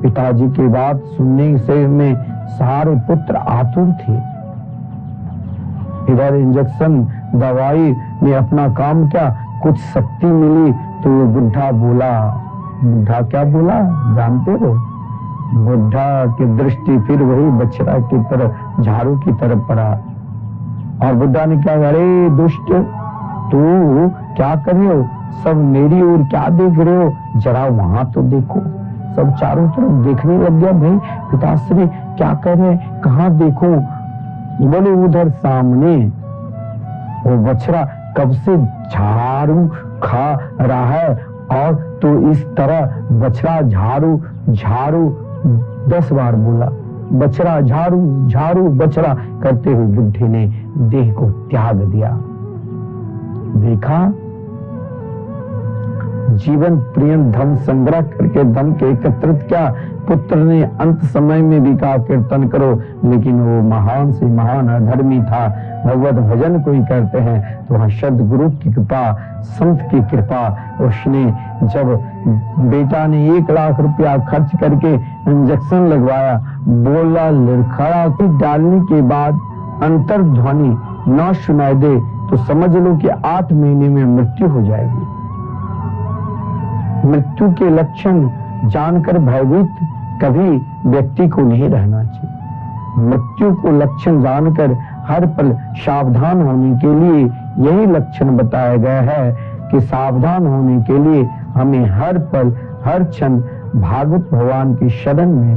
पिताजी की बात सुनने से में सारे पुत्र आतुर थे। इधर इंजेक्शन दवाई ने अपना काम किया, कुछ शक्ति मिली तो वो बुढ़ा बोला। बुढ़ा क्या बोला जानते हो? बुढ़ा की दृष्टि फिर वही बछड़ा की तरफ, झाड़ू की तरफ पड़ा, और बुढ़ा ने क्या, अरे दुष्ट, तू क्या कर रहे हो? सब मेरी ओर क्या देख रहे हो? जरा वहां तो देखो। सब चारों तरफ देखने लग गया। भाई पिताश्री क्या कर रहे हैं, कहाँ देखो? बोले उधर सामने वो बछड़ा कब से झाड़ू खा रहा है, और तो इस तरह बछड़ा झाड़ू झाड़ू 10 बार बोला। बछड़ा झाड़ू झाड़ू बछड़ा करते हुए बुढ़े ने देह को त्याग दिया। देखा, जीवन पर्यंत धन संग्रह करके धन के एकत्रित किया। पुत्र ने अंत समय में भी कहा कीर्तन करो, लेकिन वो महान से महान अधर्मी था। भगवत भजन कोई करते हैं तो वहां सद्गुरु की कृपा, संत की कृपा। उसने जब बेटा ने 1 लाख रुपया खर्च करके इंजेक्शन लगवाया, बोला लड़खड़ा डालने के बाद अंतर्ध्वनि न सुनाई दे तो समझ लो कि 8 महीने में मृत्यु हो जाएगी। मृत्यु के लक्षण जानकर भयभीत कभी व्यक्ति को नहीं रहना चाहिए। मृत्यु को लक्षण जानकर हर पल सावधान होने के लिए यही लक्षण बताया गया है कि सावधान होने के लिए हमें हर पल हर क्षण भागवत भगवान की शरण में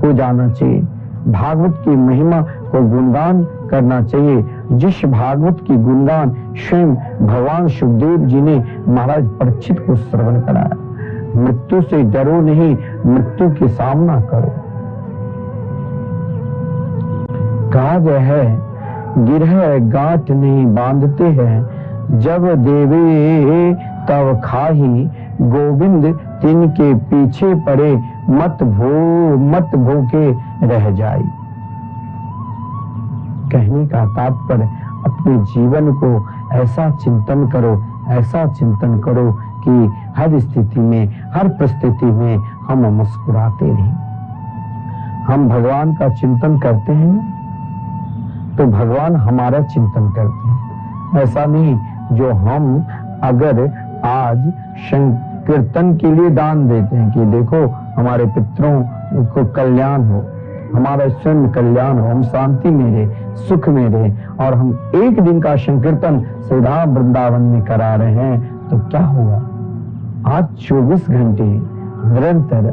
हो जाना चाहिए। भागवत की महिमा को गुणगान करना चाहिए। जिस भागवत की गुणगान स्वयं भगवान सुखदेव जी ने महाराज परीक्षित को श्रवण कराया। मृत्यु से डरो नहीं, मृत्यु के सामना करो। कहा गया है, गिरह गांठ नहीं बांधते हैं, जब देवे तब खाही, गोविंद तिनके पीछे पड़े, मत भूखे रह जाई। कहने का तात्पर्य, अपने जीवन को ऐसा चिंतन करो, ऐसा चिंतन करो कि हर स्थिति में, हर परिस्थिति में हम मुस्कुराते रहें। हम भगवान का चिंतन करते हैं तो भगवान हमारा चिंतन करते हैं। ऐसा नहीं जो हम अगर आज संकीर्तन के लिए दान देते हैं कि देखो हमारे पितरों को कल्याण हो, हमारा स्वयं कल्याण हो, हम शांति में रहे, सुख में रहे, और हम 1 दिन का संकीर्तन श्रीधाम वृंदावन में करा रहे हैं तो क्या होगा? आज 24 घंटे निरंतर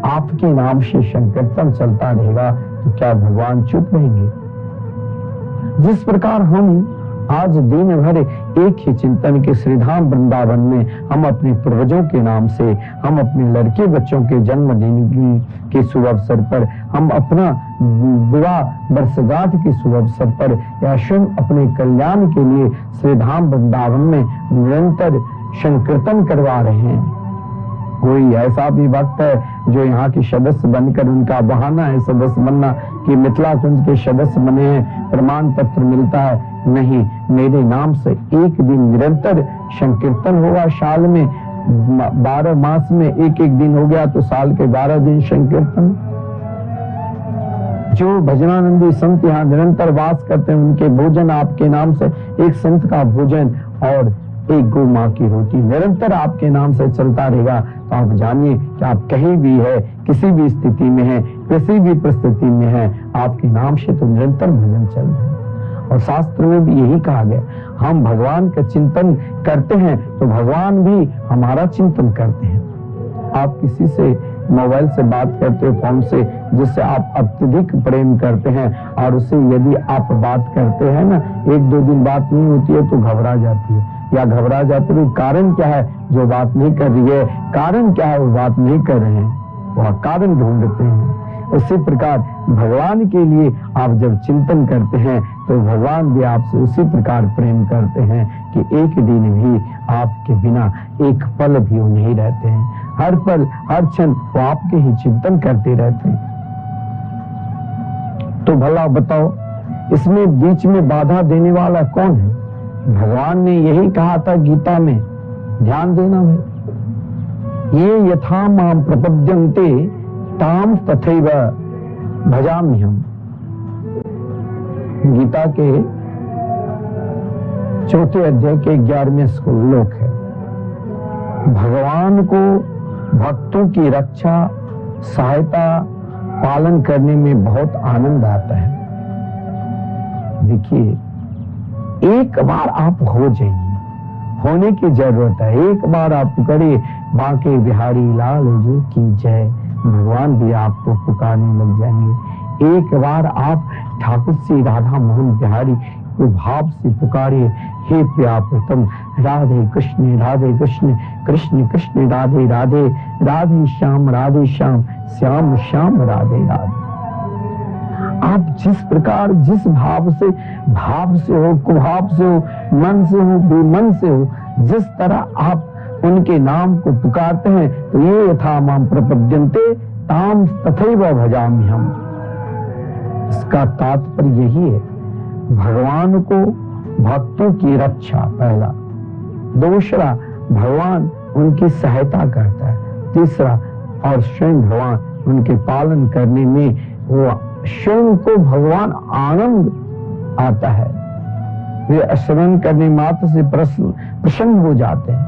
आपके नाम से संकीर्तन चलता रहेगा तो क्या भगवान चुप रहेंगे? जिस प्रकार हम आज दिन भर एक ही चिंतन के श्रीधाम वृंदावन में हम अपने पूर्वजों के नाम से, हम अपने लड़के बच्चों के जन्मदिन के शुभ अवसर पर, हम अपना विवाह वर्षगांठ के शुभ अवसर पर, या स्वयं अपने कल्याण के लिए श्रीधाम वृंदावन में निरंतर संकीर्तन करवा रहे हैं। कोई ऐसा भी भक्त है जो यहाँ के सदस्य बनकर, उनका बहाना है सदस्य बनना कि मिथिला कुंज के सदस्य बने हैं, प्रमाण पत्र मिलता है, नहीं, मेरे नाम से 1 दिन निरंतर संकीर्तन होगा। साल में 12 मास में 1-1 दिन हो गया तो साल के 12 दिन संकीर्तन। जो भजनानंदी संत यहाँ निरंतर वास करते हैं, उनके भोजन आपके नाम से, एक संत का भोजन और 1 गौ माँ की रोटी निरंतर आपके नाम से चलता रहेगा। तो आप जानिए कि आप कहीं भी है, किसी भी स्थिति में है, किसी भी परिस्थिति में है, आपके नाम से तो निरंतर भजन चल रहे हैं। और शास्त्र में भी यही कहा गया, हम भगवान का चिंतन करते हैं तो भगवान भी हमारा चिंतन करते हैं। आप किसी से मोबाइल से बात करते हो, फोन से, जिससे आप अत्यधिक प्रेम करते हैं, और उससे यदि आप बात करते हैं ना, 1-2 दिन बात नहीं होती है तो घबरा जाती है, या घबरा जाते हो, कारण क्या है जो बात नहीं कर रही है, कारण क्या है वो बात नहीं कर रहे हैं, वह कारण ढूंढते हैं। उसी प्रकार भगवान के लिए आप जब चिंतन करते हैं तो भगवान भी आपसे उसी प्रकार प्रेम करते हैं कि एक दिन भी आपके बिना एक पल भी वो नहीं रहते हैं। हर पल हर क्षण वो आपके ही चिंतन करते रहते हैं। तो भला बताओ इसमें बीच में बाधा देने वाला कौन है? भगवान ने यही कहा था गीता में, ध्यान देना है, ये यथा माम प्रपद्यन्ते ताम तथैव भजाम्यहम्। गीता के 4 अध्याय के 11वें श्लोक है। भगवान को भक्तों की रक्षा, सहायता, पालन करने में बहुत आनंद आता है। देखिए, एक बार आप हो जाइए, होने की जरूरत है। एक बार आप पुकारिए बांके बिहारी लाल जो की जय, भगवान भी आपको पुकारने लग जाएंगे। एक बार आप ठाकुर श्री राधा मोहन बिहारी को भाव से पुकारिए, हे प्रिया प्रीतम राधे कृष्ण कृष्ण कृष्ण राधे राधे, राधे श्याम श्याम श्याम राधे राधे। आप जिस प्रकार जिस भाव से हो, कुभाव से हो, मन से हो, बेमन से हो, जिस तरह आप उनके नाम को पुकारते हैं तो ये यथा माम प्रपद्यन्ते ताम तथैव भजाम्यहम्। इसका तात्पर्य यही है, भगवान को भक्तों की रक्षा पहला, दूसरा भगवान उनकी सहायता करता है, तीसरा और स्वयं भगवान उनके पालन करने में वो स्वयं को भगवान आनंद आता है। वे स्मरण करने मात्र से प्रसन्न हो जाते हैं।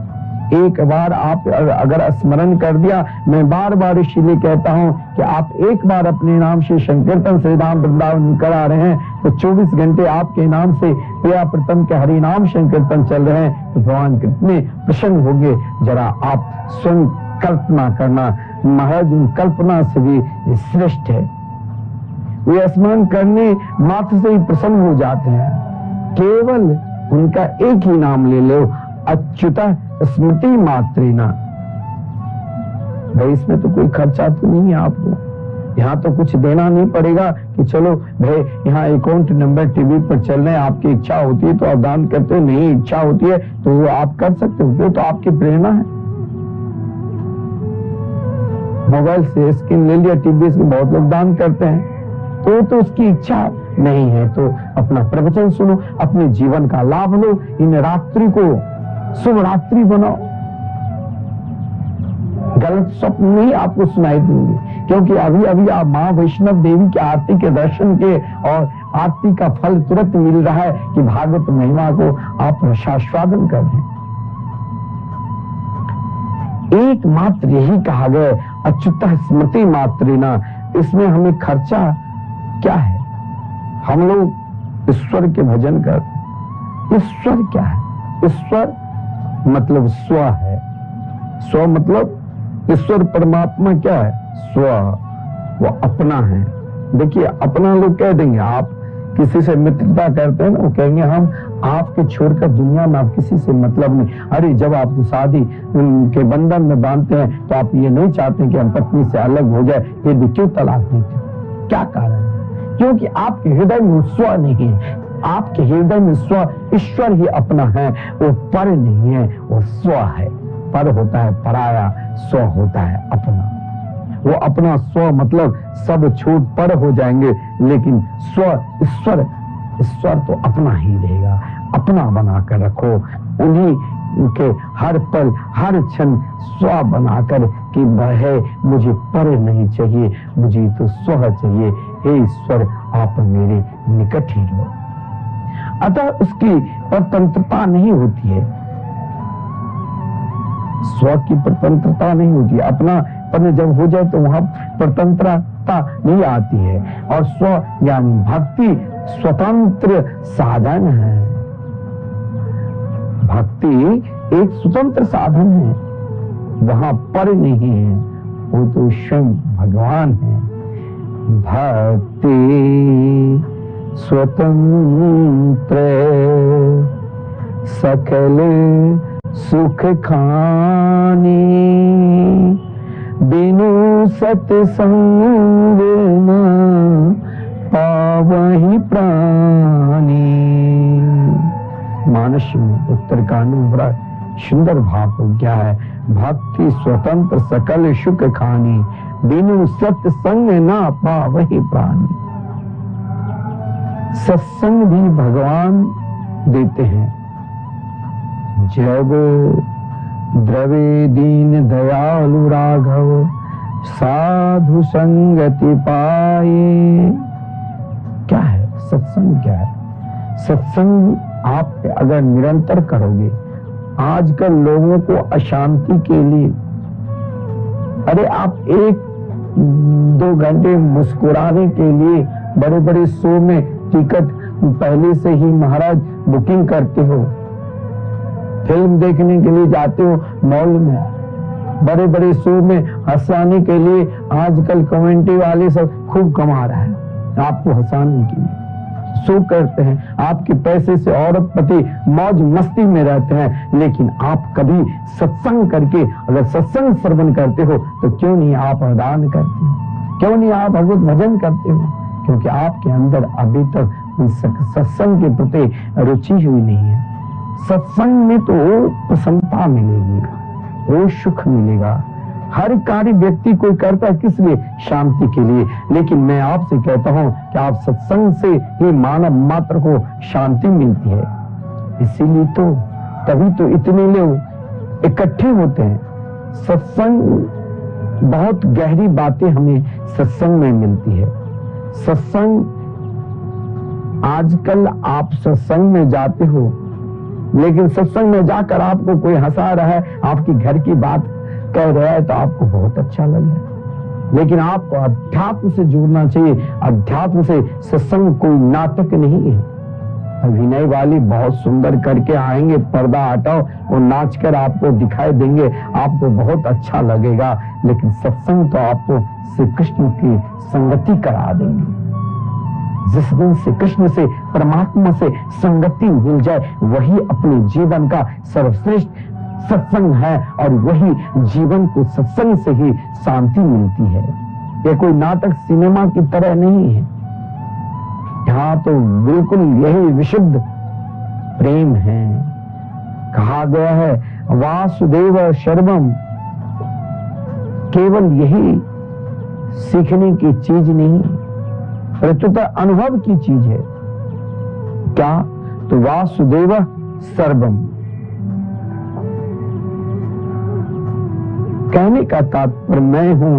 एक बार आप अगर स्मरण कर दिया, मैं बार बार इसीलिए कहता हूं कि आप एक बार अपने नाम से संकीर्तन श्रीधाम वृंदावन करा रहे हैं तो 24 घंटे आपके नाम से प्रिया प्रीतम के हरि नाम संकीर्तन चल रहे हैं तो भगवान कितने प्रसन्न होंगे। जरा आप स्वयं कल्पना करना, महाराज कल्पना से भी श्रेष्ठ है। वे स्मरण करने मात्र से ही प्रसन्न हो जाते हैं। केवल उनका एक ही नाम ले लो, अच्युता स्मृति मात्रेना। भाई इसमें तो कोई खर्चा तो नहीं है आपको, यहाँ तो कुछ देना नहीं पड़ेगा कि चलो भाई यहाँ अकाउंट नंबर टीवी पर चल रहे हैं, आपकी इच्छा होती है तो आप दान करते हो, नहीं इच्छा होती है तो वो आप कर सकते हो, तो आपकी प्रेरणा है। मोबाइल से स्क्रीन ले लिया, टीवी से बहुत लोग दान करते हैं, तो उसकी इच्छा नहीं है तो अपना प्रवचन सुनो, अपने जीवन का लाभ लो, इन रात्रि को शुभ रात्रि बनाओ। गलत स्वप्न नहीं आपको सुनाई देंगे, क्योंकि अभी अभी आप मां वैष्णव देवी की आरती के दर्शन के और आरती का फल तुरंत मिल रहा है कि भागवत महिमा को आप रसास्वादन कर रहे हैं। एकमात्र यही कहा गया अच्युतः स्मृति मात्रेना। इसमें हमें खर्चा क्या है? हम लोग ईश्वर के भजन करते। ईश्वर क्या है? ईश्वर मतलब स्व है। स्व मतलब ईश्वर परमात्मा क्या है? स्व, वो अपना है। देखिए अपना लोग कह देंगे, आप किसी से मित्रता करते हैं ना, वो कहेंगे हम आपके छोड़कर दुनिया में आप किसी से मतलब नहीं। अरे जब आपको शादी उनके बंधन में बांधते हैं तो आप ये नहीं चाहते कि हम पत्नी से अलग हो जाए, फिर भी क्यों तलाक देते? क्या कारण है? क्योंकि आपके हृदय में स्व नहीं है। आपके हृदय में स्व ईश्वर ही अपना है, वो पर नहीं है, वो स्व है। पर होता है पराया, स्व होता है अपना। वो अपना स्व मतलब सब छूट पर हो जाएंगे, लेकिन स्व ईश्वर, ईश्वर तो अपना ही रहेगा। अपना बनाकर रखो, उन्हीं के हर पल हर क्षण स्व बनाकर कि वह मुझे पर नहीं चाहिए, मुझे तो स्व चाहिए। हे ईश्वर आप मेरे निकट ही रहो। अतः उसकी स्वतंत्रता नहीं होती है, स्व की स्वतंत्रता नहीं होती है। अपना पर जब हो जाए तो वहां स्वतंत्रता नहीं आती है। और स्व यानी भक्ति स्वतंत्र साधन है। भक्ति एक स्वतंत्र साधन है, वहां पर नहीं है, वो तो स्वयं भगवान है। भक्ति स्वतंत्र सकल सुख खानी, बिनु सत्संग न पावहि प्राणी। मानस में उत्तरकांड में बड़ा सुंदर भाव हो गया है। भक्ति स्वतंत्र सकल सुख खानी, बिनु सत्संग न पावहि प्राणी। सत्संग भी भगवान देते हैं। जब द्रवे दीन दयालु राघव, साधु संगति पाए। क्या है सत्संग? क्या है सत्संग? आप अगर निरंतर करोगे, आजकल लोगों को अशांति के लिए, अरे आप 1-2 घंटे मुस्कुराने के लिए बड़े बड़े शो में टिकट पहले से ही महाराज बुकिंग करते हो, फिल्म देखने के लिए जाते हो मॉल में, बड़े बड़े शो में हंसाने के लिए आजकल कमेंट्री वाले सब खूब कमा रहा है आपको हंसाने के लिए, शो करते हैं। आपके पैसे से औरत पति मौज मस्ती में रहते हैं, लेकिन आप कभी सत्संग करके अगर सत्संग श्रवण करते हो तो क्यों नहीं आप दान करते हो, क्यों नहीं आप भगवत भजन करते हो? क्योंकि आपके अंदर अभी तक सत्संग के प्रति रुचि हुई नहीं है। सत्संग में तो प्रसन्नता मिलेगी, वो सुख मिलेगा। हर कार्य व्यक्ति कोई करता है किस लिए? शांति के लिए। लेकिन मैं आपसे कहता हूं कि आप सत्संग से ही मानव मात्र को शांति मिलती है। इसीलिए तो तभी तो इतने लोग इकट्ठे होते हैं। सत्संग, बहुत गहरी बातें हमें सत्संग में मिलती है। सत्संग, आजकल आप सत्संग में जाते हो, लेकिन सत्संग में जाकर आपको कोई हंसा रहा है, आपकी घर की बात कह रहा है तो आपको बहुत अच्छा लगे। लेकिन आपको अध्यात्म से जुड़ना चाहिए। अध्यात्म से सत्संग कोई नाटक नहीं है। अभिनय वाली बहुत सुंदर करके आएंगे, पर्दा हटाओ, वो नाच कर आपको दिखाई देंगे, आपको बहुत अच्छा लगेगा। लेकिन सत्संग तो आपको श्री कृष्ण की संगति करा देंगे। जिस दिन श्री कृष्ण से, परमात्मा से संगति मिल जाए, वही अपने जीवन का सर्वश्रेष्ठ सत्संग है, और वही जीवन को सत्संग से ही शांति मिलती है। ये कोई नाटक सिनेमा की तरह नहीं है। यहाँ तो बिल्कुल यही विशुद्ध प्रेम है। कहा गया है वासुदेव सर्वम, केवल यही सीखने की चीज नहीं, प्रत्युत अनुभव की चीज है। क्या? तो वासुदेव सर्वम, कहने का तात्पर्य मैं हूं,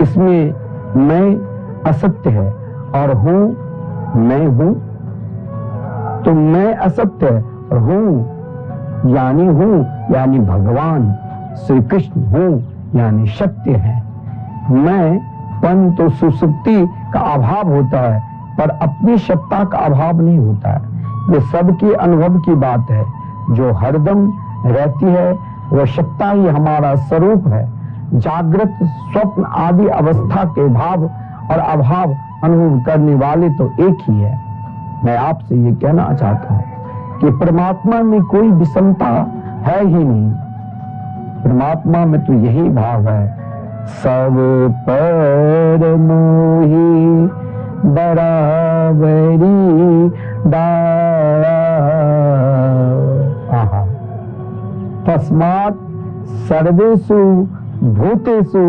इसमें मैं असत्य है और हूं मैं हूं। तो मैं असत्य और हूं यानी भगवान श्री कृष्ण हूं यानी सत्य है। मैं पन तो सुसुप्ति का अभाव होता है, पर अपनी सत्ता का अभाव नहीं होता है। ये सबकी अनुभव की बात है। जो हरदम रहती है वह सत्ता ही हमारा स्वरूप है। जागृत, स्वप्न आदि अवस्था के भाव और अभाव अनुभव करने वाले तो एक ही है। मैं आपसे ये कहना चाहता हूं कि परमात्मा में कोई विषमता है ही नहीं। परमात्मा में तो यही भाव है, सब पर मोही बराबरी दाया। तस्मात् सर्वेषु भूतेषु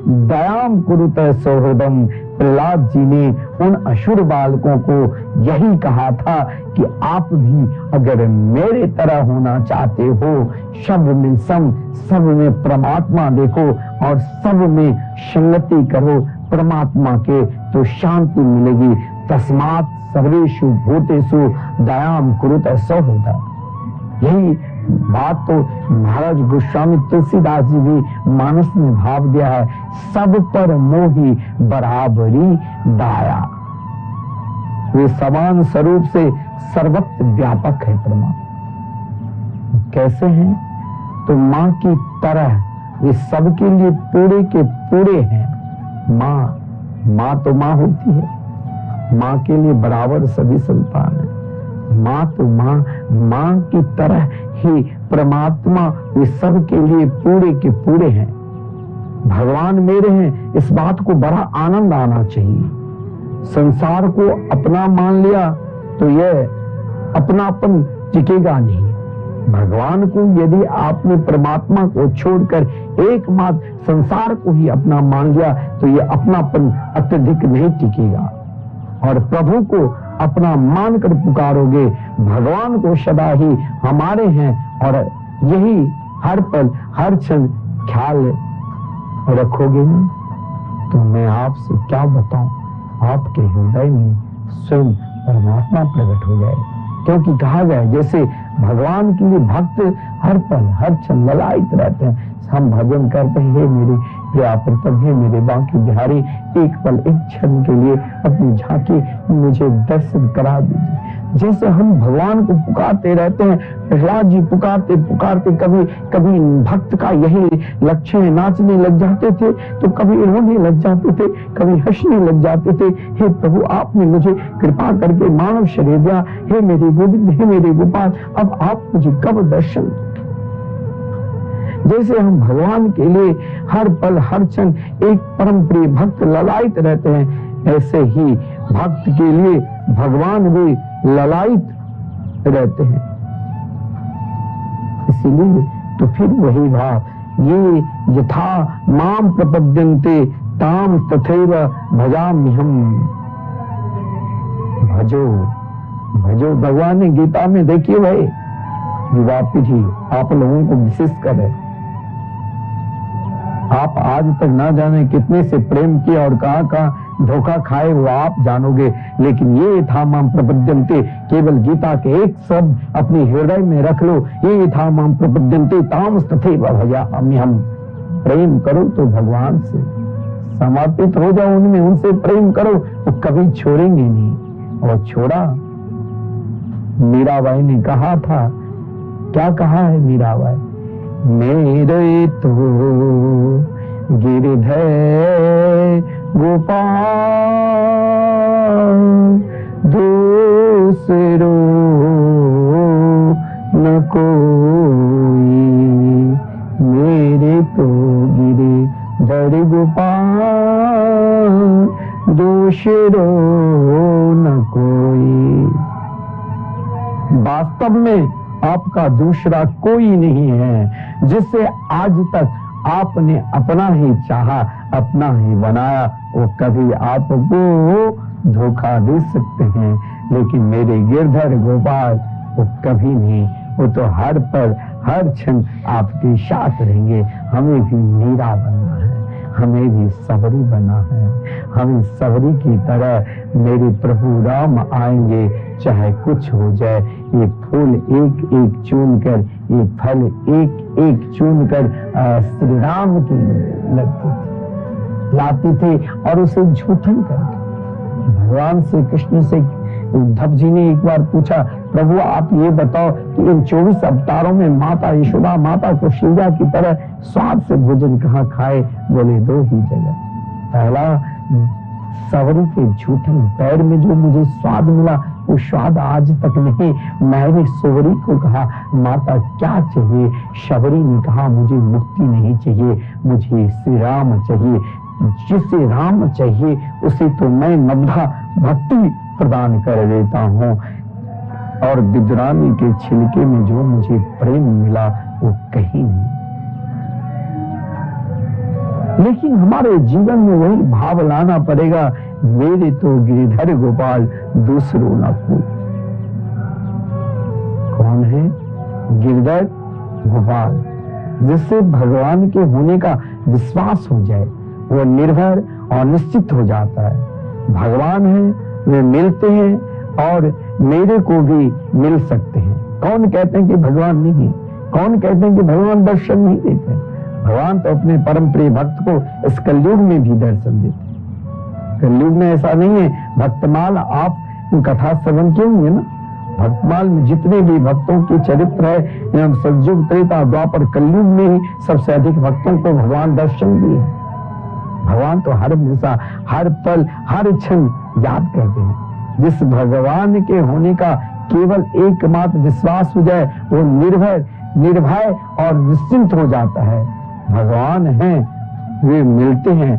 दयाम कुरुते सौहृदम। प्रहलाद जी ने उन असुर बालकों को यही कहा था कि आप भी अगर मेरे तरह होना चाहते हो, सब में सम, सब में परमात्मा देखो और सब में संगति करो परमात्मा के, तो शांति मिलेगी। तस्मात् सर्वेषु भूतेषु दयाम कुरुते सौहृदम। यही बात तो महाराज गोस्वामी तुलसीदास जी भी मानस में भाव दिया है, सब पर मोही बराबरी दाया। वे समान स्वरूप से सर्वत्र व्यापक है परमात्मा। कैसे हैं? तो माँ की तरह वे सबके लिए पूरे के पूरे हैं। माँ तो माँ होती है, माँ के लिए बराबर सभी संतान है। माँ तो माँ की तरह ही परमात्मा वे सब के लिए पूरे के पूरे हैं। भगवान मेरे हैं, इस बात को बड़ा आनंद आना चाहिए। संसार को अपना मान लिया तो यह अपनापन टिकेगा नहीं। भगवान को यदि आपने परमात्मा को छोड़कर एकमात्र संसार को ही अपना मान लिया तो यह अपनापन अत्यधिक नहीं टिकेगा। और प्रभु को अपना मानकर पुकारोगे, भगवान को सदा ही हमारे हैं और यही हर पल हर क्षण ख्याल रखोगे ना, तो मैं आपसे क्या बताऊं, आपके हृदय में स्वयं परमात्मा प्रकट हो जाए। क्योंकि कहा गया जैसे भगवान के लिए भक्त हर पल हर क्षण ललायित रहते हैं। हम भजन करते हैं, हे मेरे प्रिय प्रतम, हे मेरे बांके बिहारी, एक पल एक क्षण के लिए अपनी झांकी मुझे दर्शन करा दीजिए। जैसे हम भगवान को पुकारते रहते हैं, प्रहलाद जी पुकारते पुकारते कभी कभी भक्त का यही लक्ष्य है, नाचने लग जाते थे तो कभी रोने लग जाते थे, कभी हंसने लग जाते थे। हे प्रभु, आपने मुझे कृपा करके मानव शरीर दिया, हे मेरे गोविंद, हे मेरे गोपाल, अब आप मुझे कब दर्शन। जैसे हम भगवान के लिए हर पल हर क्षण एक परम प्रिय भक्त ललायित रहते हैं, ऐसे ही भक्त के लिए भगवान भी ललायित रहते हैं। इसीलिए तो फिर वही भाव, ये यथा माम प्रपद्यन्ते ताम तथैव भजाम्यहम्। भजो भजो, भगवान ने गीता में देखिए भाई, युवा पीढ़ी आप लोगों को विशेष कर है, आप आज तक ना जाने कितने से प्रेम किया और कहां कहां धोखा खाए वो आप जानोगे। लेकिन ये था माम प्रपद्यन्ते, केवल गीता के एक शब्द अपने हृदय में रख लो, ये था माम प्रपद्यन्ते ताम तथैव भजाम्यहम्। प्रेम करो तो भगवान से समर्पित हो जाओ, उनमें उनसे प्रेम करो, वो कभी छोड़ेंगे नहीं। और छोड़ा, मीराबाई ने कहा था, क्या कहा है मीराबाई, मेरे तो गिरधर गोपाल दूसरो न कोई, मेरे तो गिरधर गोपाल दूसरो न कोई। वास्तव में आपका दूसरा कोई नहीं है, जिससे आज तक आपने अपना ही चाहा, अपना ही बनाया। वो कभी आपको धोखा दे सकते हैं, लेकिन मेरे गिरधर गोपाल वो कभी नहीं, वो तो हर पल हर क्षण आपके साथ रहेंगे। हमें भी मीरा बनना है, हमें भी सबरी बना है, हमें सबरी की तरह मेरे प्रभु राम आएंगे, चाहे कुछ हो जाए। ये फूल एक एक चुन कर, ये फल एक एक चुन कर श्री राम की लाती थी और उसे झूठन करके। भगवान श्री कृष्ण से उद्धव जी ने एक बार पूछा, प्रभु आप ये बताओ कि इन 24 अवतारों में माता यशोदा माता को शिवजा की तरह स्वाद से भोजन कहाँ खाए? बोले दो ही जगह। पहला सवरी के झूठन पैर में जो मुझे स्वाद मिला वो स्वाद आज तक नहीं। मैंने सवरी को कहा माता क्या चाहिए? शबरी ने कहा मुझे मुक्ति नहीं चाहिए, मुझे श्री राम चाहिए। जिसे राम चाहिए उसे तो मैं नब्धा भक्ति प्रदान कर देता हूँ, और बिदरानी के छिलके में जो मुझे प्रेम मिला वो कहीं नहीं। लेकिन हमारे जीवन में वही भाव लाना पड़ेगा, मेरे तो गिरधर गोपाल दूसरों ना कोई। कौन है गिरधर गोपाल? जिससे भगवान के होने का विश्वास हो जाए, वो निर्भर और निश्चित हो जाता है। भगवान है, वे मिलते हैं और मेरे को भी मिल सकते हैं। कौन कहते हैं कि भगवान नहीं? कौन कहते हैं कि भगवान दर्शन नहीं देते? भगवान तो अपने परम प्रिय भक्त को इस कलयुग में भी दर्शन देते हैं। कलयुग में ऐसा नहीं है। भक्तमाल आप कथा श्रवण किए होंगे ना, भक्तमाल में जितने भी भक्तों के चरित्र है, सतयुग त्रेता द्वापर कलयुग में ही सबसे अधिक भक्तों को भगवान दर्शन दिए। भगवान तो हर हमेशा हर पल हर क्षण याद करते हैं। जिस भगवान के होने का केवल एकमात्र विश्वास हो जाए, वो निर्भर निर्भय और निश्चिंत हो जाता है। भगवान हैं, वे मिलते हैं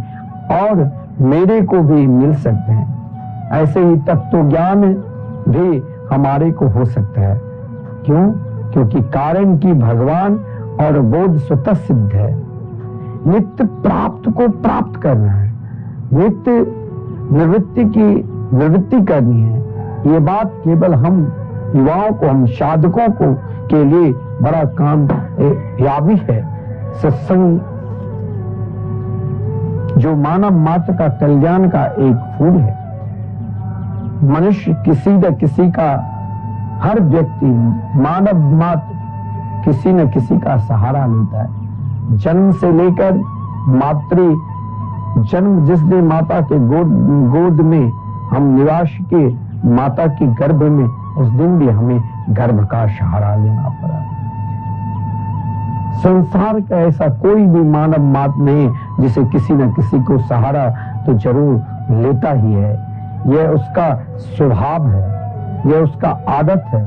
और मेरे को भी मिल सकते हैं। ऐसे ही तत्व ज्ञान भी हमारे को हो सकता है। क्यों? क्योंकि कारण की भगवान और बोध स्वतः सिद्ध है। नित्य प्राप्त को प्राप्त करना है, नित्य निवृत्ति की निवृत्ति करनी है। ये बात केवल हम युवाओं को, हम साधकों को के लिए बड़ा काम यावी है। सत्संग जो मानव मात्र का कल्याण का एक फूल है। मनुष्य किसी न किसी का, हर व्यक्ति मानव मात्र किसी न किसी का सहारा लेता है। जन्म से लेकर मातृ जन्म, जिस दिन माता के गोद में हम निवास के, माता के गर्भ में, उस दिन भी हमें गर्भ का सहारा लेना पड़ा। संसार का ऐसा कोई भी मानव मात्र नहीं जिसे किसी न किसी को सहारा तो जरूर लेता ही है। यह उसका स्वभाव है, यह उसका आदत है।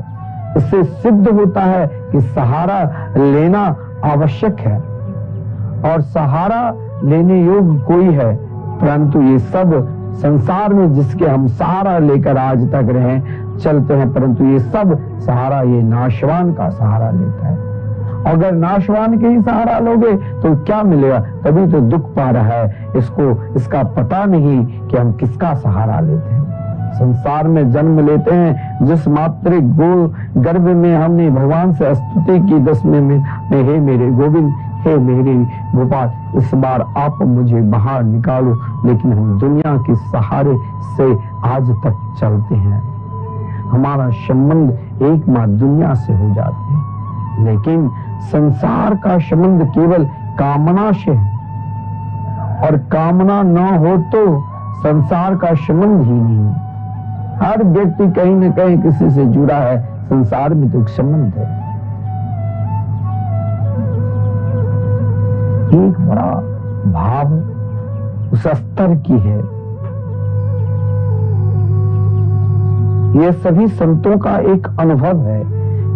इससे सिद्ध होता है कि सहारा लेना आवश्यक है और सहारा लेने योग्य कोई है। परंतु ये सब संसार में जिसके हम सहारा लेकर आज तक रहे चलते हैं, परंतु ये सब सहारा ये नाशवान का सहारा लेता है। अगर नाशवान के ही सहारा लोगे तो क्या मिलेगा? तभी तो दुख पा रहा है। इसका पता नहीं कि हम किसका सहारा लेते हैं। संसार में जन्म लेते हैं, जिस मातृ गर्भ में हमने भगवान से स्तुति की 10वें में, हे मेरे गोविंद, हे मेरे गोपाल, इस बार आप मुझे बाहर निकालो। लेकिन हम दुनिया के सहारे से आज तक चलते हैं। हमारा संबंध एकमात्र दुनिया से हो जाते हैं, लेकिन संसार का संबंध केवल कामना से है और कामना न हो तो संसार का संबंध ही नहीं। हर व्यक्ति कहीं न कहीं किसी से जुड़ा है। संसार में तो संबंध है। एक बड़ा भाव उस स्तर की है। यह सभी संतों का एक अनुभव है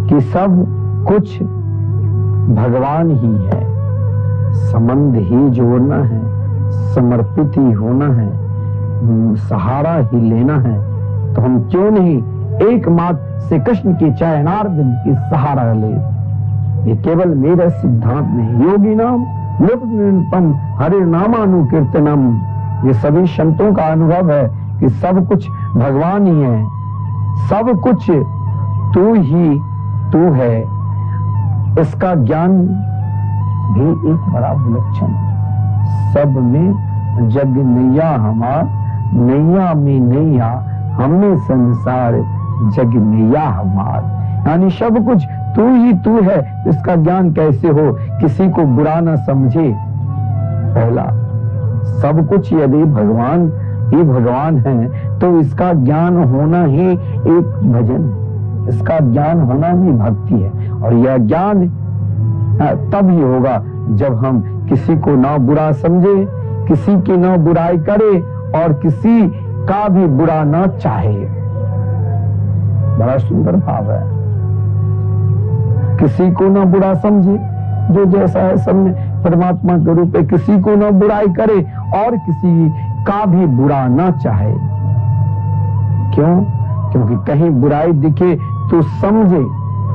कि सब कुछ भगवान ही है। संबंध ही जोड़ना है, समर्पित ही होना है, सहारा ही लेना है। तो हम क्यों नहीं एकमात्र श्री कृष्ण के चरणारविंद की सहारा ले। ये केवल मेरा सिद्धांत नहीं। योगी नाम निपम हरे नामानुकीर्तनम, ये सभी संतों का अनुभव है कि सब कुछ भगवान ही है। सब कुछ तू ही तू है। इसका ज्ञान भी एक बड़ा विलक्षण। सब में जग नैया हमार, नैया में नैया हमने संसार, जग नैया हमार। यानी सब कुछ तू ही तू है। इसका ज्ञान कैसे हो? किसी को बुरा ना समझे। पहला, सब कुछ यदि भगवान ही भगवान है तो इसका ज्ञान होना ही एक भजन, इसका ज्ञान होना ही भक्ति है। और यह ज्ञान तब ही होगा जब हम किसी को ना बुरा समझे, किसी की ना बुराई करे और किसी का भी बुरा ना चाहे। बड़ा सुंदर भाव है। किसी को ना बुरा समझे, जो जैसा है सब में परमात्मा के रूप में। किसी को ना बुराई करे और किसी का भी बुरा ना चाहे। क्यों? क्योंकि कहीं बुराई दिखे तो समझे।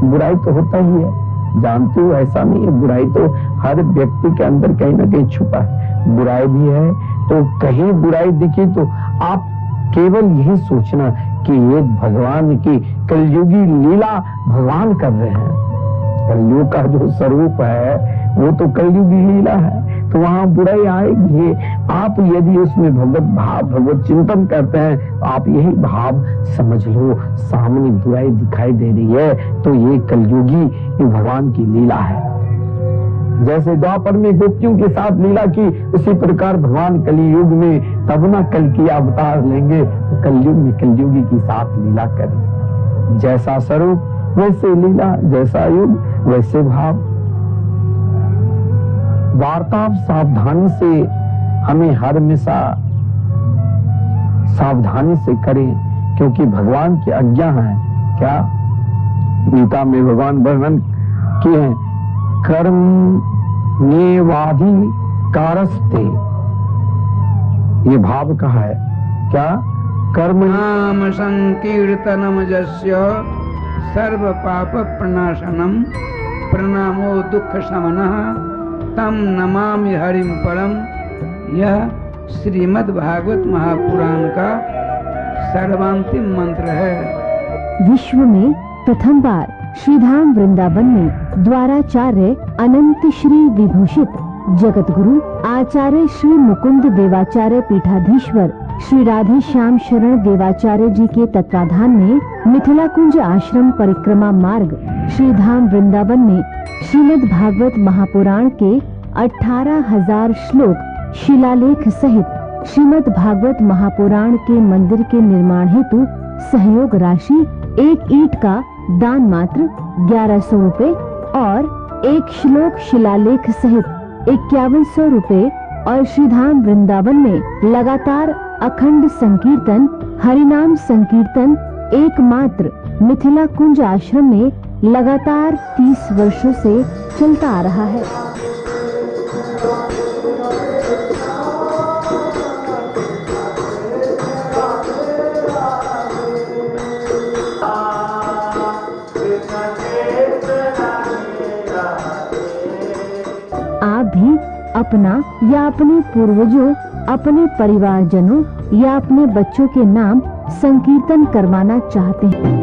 बुराई तो होता ही है, जानते हो, ऐसा नहीं है। बुराई तो हर व्यक्ति के अंदर कहीं ना कहीं छुपा है। बुराई भी है तो कहीं बुराई दिखी तो आप केवल यही सोचना कि ये भगवान की कलयुगी लीला भगवान कर रहे हैं। कलयुग का जो स्वरूप है वो तो कलयुगी लीला है, तो वहां बुराई आएगी। आप यदि उसमें भगवत भाव, भगवत चिंतन करते हैं तो आप यही भाव समझ लो, सामने बुराई दिखाई दे रही है तो ये कलयुगी, ये भगवान की लीला है। जैसे द्वापर में गोपियों के साथ लीला की, उसी प्रकार भगवान कलयुग में तब ना कल की अवतार लेंगे तो कलयुग में कलयुगी के साथ लीला करें। जैसा स्वरूप वैसे लीला, जैसा युग वैसे भाव। वार्ताव सावधानी से हमें हर हमेशा सावधानी से करें, क्योंकि भगवान की आज्ञा है। क्या? गीता में भगवान वर्णन किए हैं कर्मण्येवाधिकारस्ते, ये भाव कहा है क्या? कर्म नाम संकीर्तनम यस्य सर्व पाप प्रणाशनम प्रणामो दुख शमनः तम नमामि हरिम परम। यह श्रीमद् भागवत महापुराण का सर्वांतिम मंत्र है। विश्व में प्रथम बार श्रीधाम वृंदावन में द्वाराचार्य अनंत श्री विभूषित जगत गुरु आचार्य श्री मुकुंद देवाचार्य पीठाधीश्वर श्री राधे श्याम शरण देवाचार्य जी के तत्वाधान में मिथिला कुंज आश्रम परिक्रमा मार्ग श्रीधाम वृंदावन में श्रीमद् भागवत महापुराण के 18,000 श्लोक शिलालेख सहित श्रीमद् भागवत महापुराण के मंदिर के निर्माण हेतु सहयोग राशि 1 ईंट का दान मात्र 1100 रुपए और 1 श्लोक शिलालेख सहित 5100 रुपए और श्रीधाम वृंदावन में लगातार अखंड संकीर्तन हरिनाम संकीर्तन एकमात्र मिथिला कुंज आश्रम में लगातार 30 वर्षों से चलता आ रहा है। आप भी अपना या अपने पूर्वजों, अपने परिवारजनों या अपने बच्चों के नाम संकीर्तन करवाना चाहते हैं